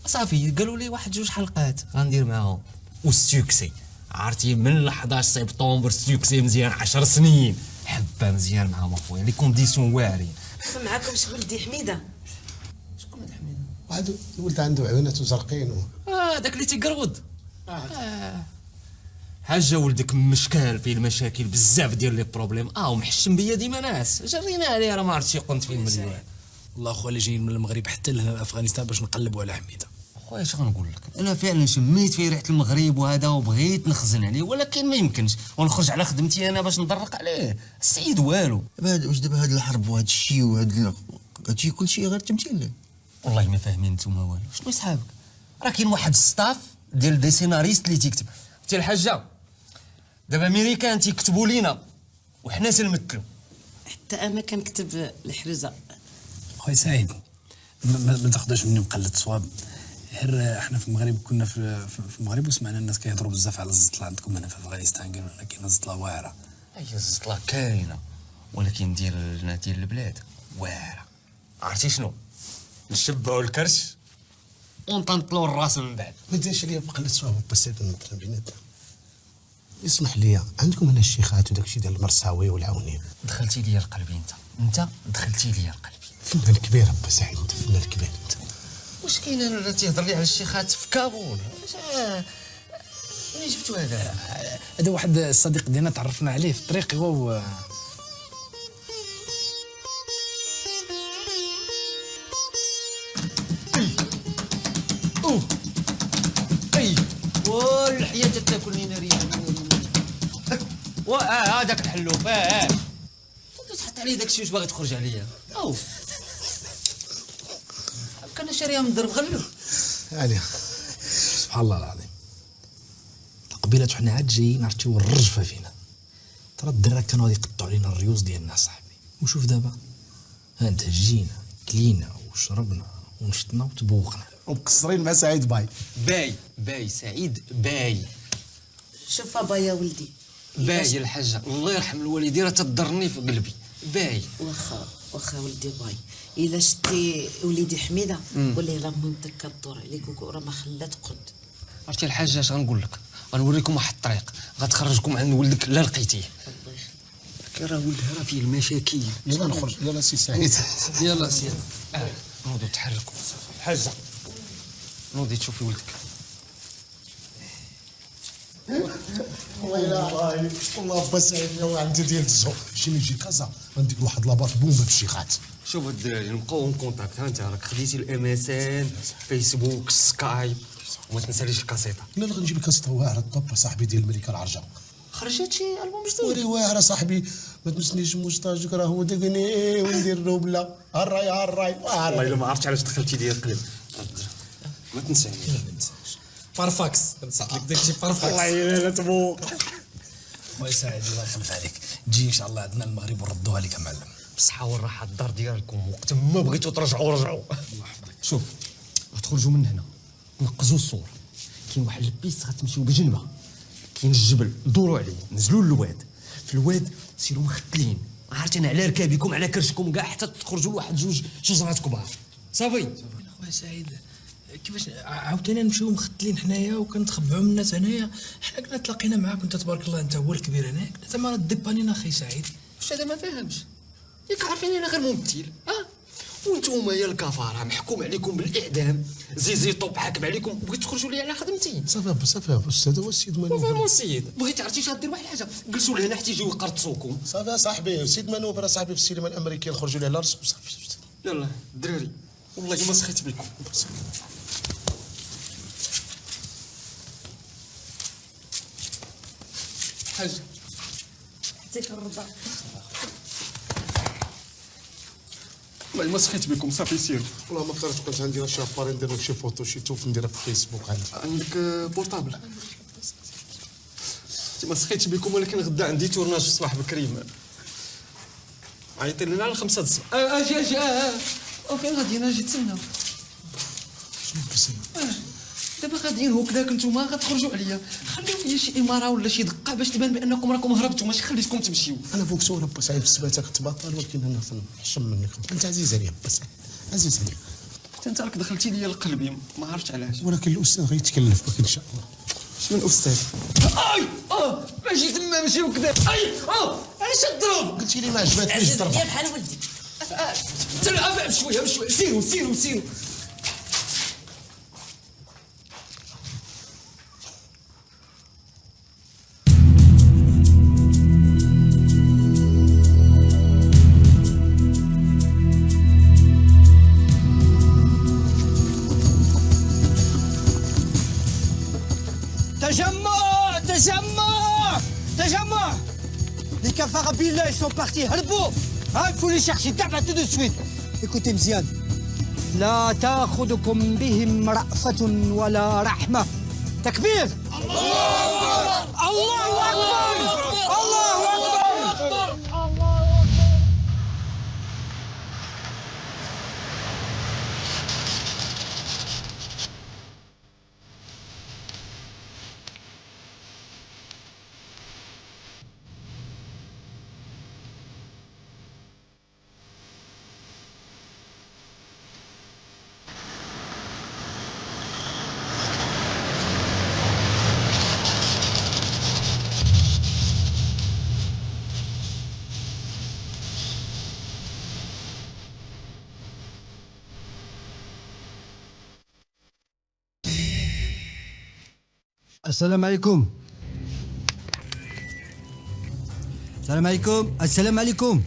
صافي. قالوا لي واحد 2 حلقات غندير معاهم والسوكسي. عرفتي من 11 سبتمبر السوكسي مزيان 10 سنين حبه مزيان معاهم اخويا. لي كونديسيون واعرين. معاكمش ولدي حميده؟ شكون ولد حميده؟ واحد الولد عنده عيونات زرقين داك اللي تيقرود. حاجه ولدك مشكال فيه المشاكل بزاف ديال لي بروبليم ومحشم بيا ديما ناس جرينا عليه راه ما عرفتش قنت فين مليون. والله اخويا اللي جايين من المغرب حتى لهنا لافغانستان باش نقلبوا على حميده. خويا اش غنقول لك؟ انا فعلا شميت فيه ريحه المغرب وهذا وبغيت نخزن عليه، ولكن ما يمكنش ونخرج على خدمتي انا باش نضرق عليه. السيد والو. واش دابا هاد الحرب وهاد الشيء وهاد هادشي كلشي غير تمثيل؟ والله ما فاهمين نتوما والو. شنو يصحابك؟ راه كاين واحد الستاف ديال دي سيناريست اللي تيكتب. حتى الحاجه دابا امريكان تيكتبوا لينا وحنا تنمثلوا. حتى انا كنكتب الحرزه. خويا سعيد ما تاخذوش مني مقلد صواب. غير احنا في المغرب كنا في المغرب وسمعنا الناس كيهضروا بزاف على الزطله عندكم هنا في افغانستان. قالوا لنا كاينه زطله واعره. هي الزطله كاينه ولكن ديال البلاد واعره. عرفتي شنو؟ نشبعوا الكرش ونطنطلوا الراس من بعد. ما ديرش ليا بقلة صواب بسيط مثلا بيناتنا. اسمح لي، عندكم هنا الشيخات وداكشي ديال المرساوي والعوني. دخلتي ليا لقلبي انت دخلتي ليا لقلبي. فنان كبير با سعيد، انت فنان كبير انت. واش كاين انا تيهضر لي على الشيخات في كابول؟ منين جبتو هذا؟ هذا واحد الصديق ديالنا تعرفنا عليه في الطريق هو والحياه تاكلني ناريه. هذاك الحلوف تحط عليه داكشي واش باغي تخرج عليا. كنا شاريها من درب غلو عليها. سبحان الله العظيم. القبيله وحنا عاد جايين عرفتي الرجفه فينا. ترى الدرا كانوا غادي يقطعوا علينا الريوز ديالنا صاحبي. وشوف دابا ها انت جينا كلينا وشربنا ونشطنا وتبوقنا ومقصرين مع سعيد باي سعيد باي. شوف بابا يا ولدي باي الحاجه الله يرحم الوالدين راه تضرني في قلبي. باي واخا ولدي باي. الا شتي وليدي حميده قولي راه مامتك كدور عليك وراه ما خلات قد. عرفتي الحاجه اش غنقول لك؟ غنوريكم واحد الطريق غتخرجكم عند ولدك لا لقيتيه. الله يخليك. راه ولدها راه فيه المشاكل. يلا نخرج. يلا سي سعيد. يلا سي نوضوا تحركوا. حاجه نوضي تشوفي ولدك. والله با سعيد عندي ديال الزهور. شنو يجي كازا غندير واحد لاباط بومبا في الشيخات. شوف الدراري نبقاو اون كونتاكت. ها انت راك خديتي الام اس ان فيسبوك سكايب وما تنساليش الكاسيطه. لا غنجيب الكاسيطه واعره الطب صاحبي ديال الملكه العرجه. خرجت شي البوم جديد وري واعره صاحبي. ما تنسنيش موستاجك راه هو دقني وندير له بلا هراي والله الا ما عرفتش علاش دخلتي ليا القلب. ما تنسانيش. فارفاكس نصحت لك داكشي فارفاكس. الله يلا تبوق. الله يساعد الله يخلف عليك. تجي ان شاء الله عندنا المغرب ونردوها لك معلم. بالصحه والراحه الدار ديالكم وقت ما بغيتو ترجعوا رجعوا. الله يحفظك. شوف غتخرجوا من هنا نقزوا الصور. كاين واحد البيس غتمشيو بجنبه. كاين الجبل دوروا عليه نزلوا للواد. في الواد سيروا مختلين. عرفتي انا على ركابكم على كرشكم كاع حتى تخرجوا لواحد 2 شجرات كبار. صافي. خويا سعيد كيفاش عاوتاني نمشيو مختلين حنايا وكنتخبعوا من الناس هنايا. حنا كنا تلاقينا معاك وانت تبارك الله انت هو الكبير هناك زعما ديبانينا اخي سعيد. واش هذا ما فاهمش؟ ياك عارفين انا غير ممثل وانتوما يا الكفاره محكوم عليكم بالاعدام، زيزيطو حاكم عليكم وبغيت تخرجوا لي على خدمتي. صافي استاذ، هو السيد منوف. فهموا السيد، بغيت عرفتي شنو غدير واحد الحاجه، جلسوا لهنا حتى يجيو يقرطسوكم. صافي صاحبي، السيد منوف راه صاحبي في السينما الامريكيه، نخرجوا ليه على راسو صافي. يلا الدراري والله ما سخيت بكم. حاج يعطيك الرضا. والله ما سخيت بكم، صافي سيروا. والله ما قدرت، كنت عندي شي اباري نديرو شي فوتو شي توف نديرها في الفيسبوك. عندك بورطابل؟ ما سخيتش بكم، ولكن غدا عندي تورناج في الصباح بكري. عيطي لنا على 5 د الصباح. اجي فين غاديين؟ اجي تسناو. شنو كيسنى؟ دابا غاديين هكذاك نتوما غتخرجوا عليا، خليو فيا شي اماره ولا شي دقه باش تبان بانكم راكم هربتوا، ماشي خليتكم تمشيو. انا فوق سؤال با سعيد بسباتك تبطل، ولكن انا نحشم منك، انت عزيز عليا با سعيد، عزيز عليا. حتى انت راك دخلتي ليا لقلبي، ما عرفتش علاش. ولكن الاستاذ غيتكلف بك ان شاء الله. شنو الاستاذ؟ ماشي تما، ماشي وكذا. علاش تضرب؟ قلتي لي ما عجباتنيش الضربه. عزيز بحال ولدي. تلعب بشويه، سيروا. تجمع Les cafards billah, ils sont partis. هربوا. Il faut les chercher tout de suite. Écoutez مزيان. لا تأخذكم بهم رأفة ولا رحمة. تكبير. الله أكبر. الله أكبر. السلام عليكم. السلام عليكم. السلام عليكم.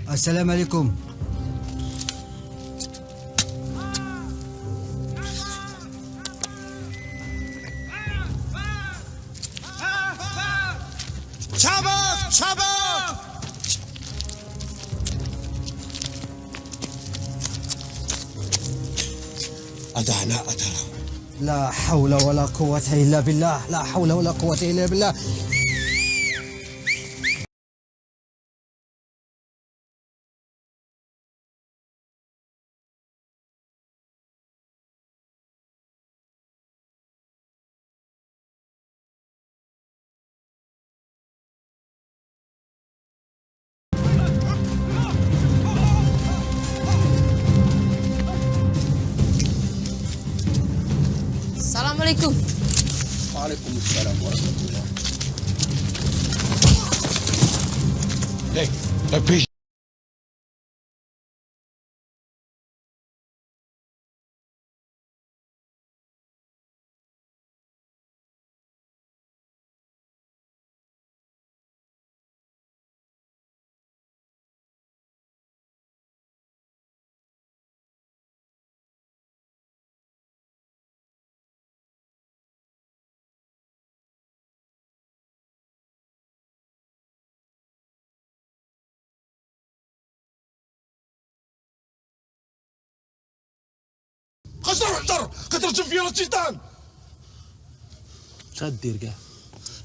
السلام عليكم. شباب أدعنا أدرى. لا حول ولا قوة إلا بالله. لا حول ولا قوة إلا بالله. السلام عليكم. وعليكم السلام ورحمة الله. Hey, قدر تنفير الشيطان. اش غدير كاع؟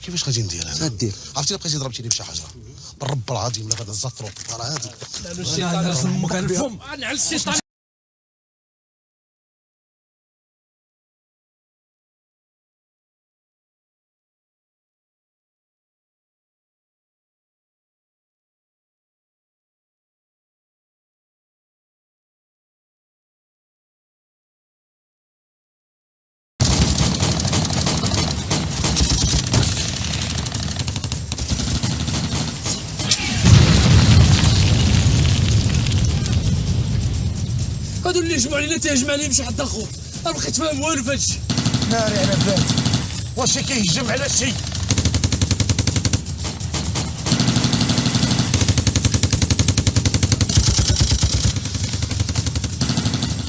كيفاش غادي ندير انا؟ غدير عرفتي بقيتي ضربتيني بشي حجره بالرب العظيم لا غادي نزطرو بالطاره هادي. الشيطان رسم امك الفم. على الشيطان. هادو اللي جمعوا علينا تهجم عليهم شي حد اخر، ما بقيت فاهم والو في هادشي. ناري على بلاد، واش كيهجم على شي؟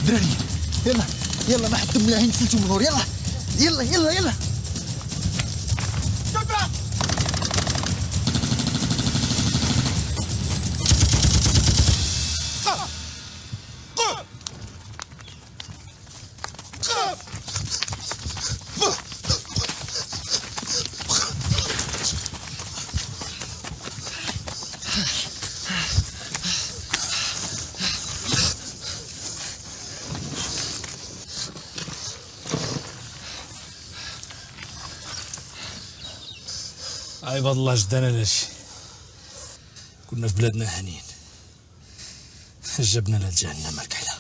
دراري يلا يلا ما حد ملاهين نفلتوا من النور. يلا يلا يلا يلا عباد الله جدانا لهادشي، كنا في بلادنا هانيين، جبنا لجهنم الكحله.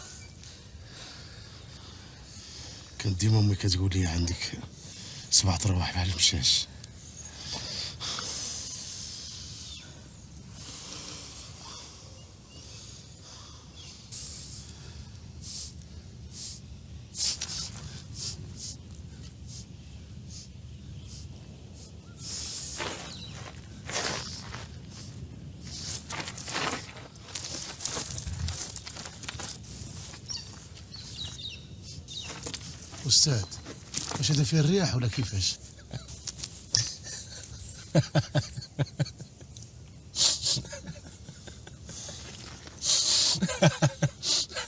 كانت ديما امي كتقول لي عندك 7 ارواح بحال المشاش. أستاذ، واش هذا فيه الرياح ولا كيفاش؟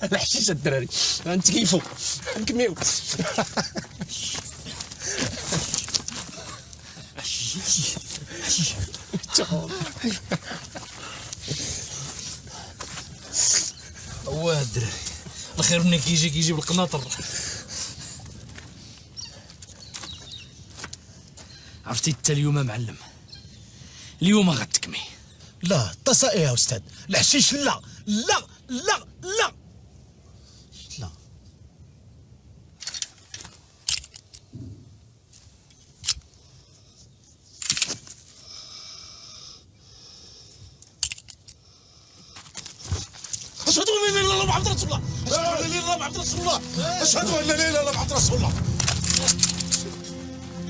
الحشيشه الدراري غنتكيفوا نكميو. واه الدراري الخير ملي كيجي بالقناطر. عرفتي انت اليوم معلم، اليوم غتكمي. لا تصائي يا أستاذ، الحشيش لا لا لا لا لا. أشهد أن لا إله إلا الله محمد رسول الله، أشهد أن لا إله إلا الله محمد رسول الله، أشهد أن لا إله إلا الله محمد رسول الله.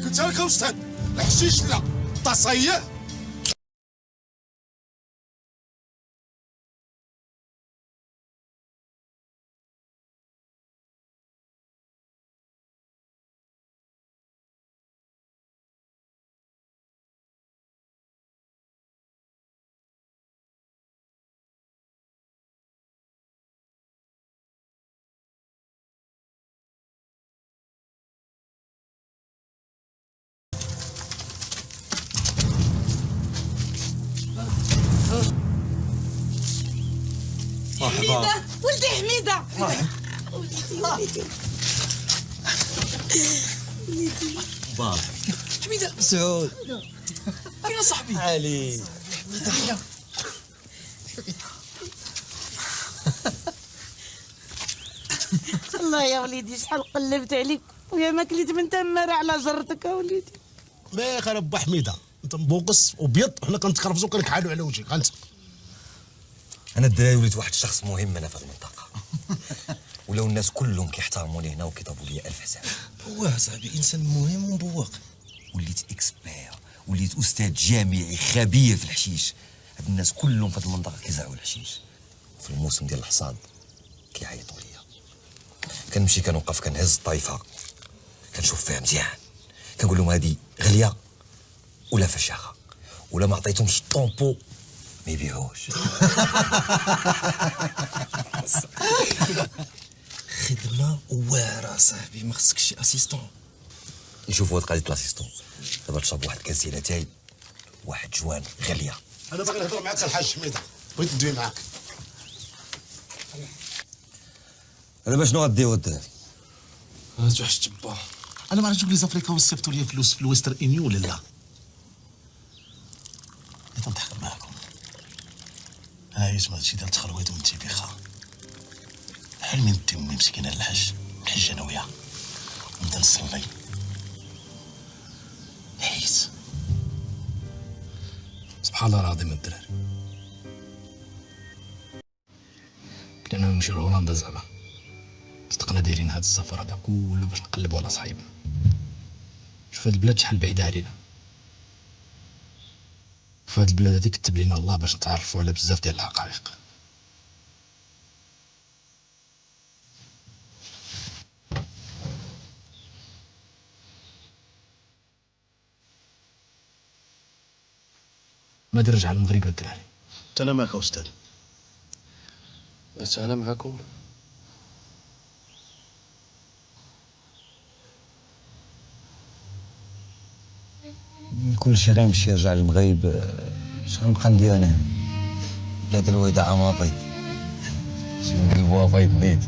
قلت لك يا أستاذ الحشيش لا، تصيع. حميدة ولدي حميدة. ولدي بابا حميدة مسعود يا صاحبي علي. الله يا وليدي شحال قلبت عليك ويا ما كليت من تماره على جرتك يا وليدي. بايخ انا با حميده، انت مبوقص وبيض وحنا كنتخرفزو كنكحالو على وجهك. انت انا الدراري وليت واحد الشخص مهم انا في المنطقه، ولو الناس كلهم كيحترموني هنا وكيضربوا لي 1000 حساب. واه صاحبي انسان مهم ومبوق. وليت اكسبير، وليت استاذ جامعي خبير في الحشيش. هاد الناس كلهم في هاد المنطقه كيزرعوا الحشيش. في الموسم ديال الحصاد كيعيطوا ليا، كنمشي كنوقف كنهز الطايفه كنشوف فيها مزيان، كنقول لهم هادي غاليه ولا فشاخه، ولا ما عطيتهمش الطومبو ما يبيعوش. خدمه واعره صاحبي، ما خصكش شي اسيستون. نشوفوا هاد قضيه الاسيستون. دابا تشرب واحد كاس ديال اتاي، واحد جوان غاليه. انا باغي نهضر معاك الحاج حميده، بغيت ندوي معاك. دابا شنو غديروا الدراري؟ هات واحد التبا. انا ما عرفتش لي زافريكان صيفطوا لي فلوس في الويستر انيو ولا لا. بغيت نضحك معاكم. هاي اسمها هادشي ديال التخلويط والانتباخه. بحال من تمي مسكينه للحج، نحج انا وياها ونبدا نصلي. حيت سبحان الله العظيم الدراري. كنا نمشيو لهولندا زعما صدقنا دايرين هاد السفر هذا كله باش نقلبوا على صاحبنا. شوف هاد البلاد شحال بعيده علينا، في هاد البلاد هادي كتب لينا الله باش نتعرفوا على بزاف ديال الحقائق. ما نرجع للمغرب الدراري. انا معك استاذ. بس انا معكم. كلشي غيمشي يرجع للمغرب، شنو نبقى ندير انا؟ بلاد الوداع ما بيض، شنو نقلبوها بيض نيت.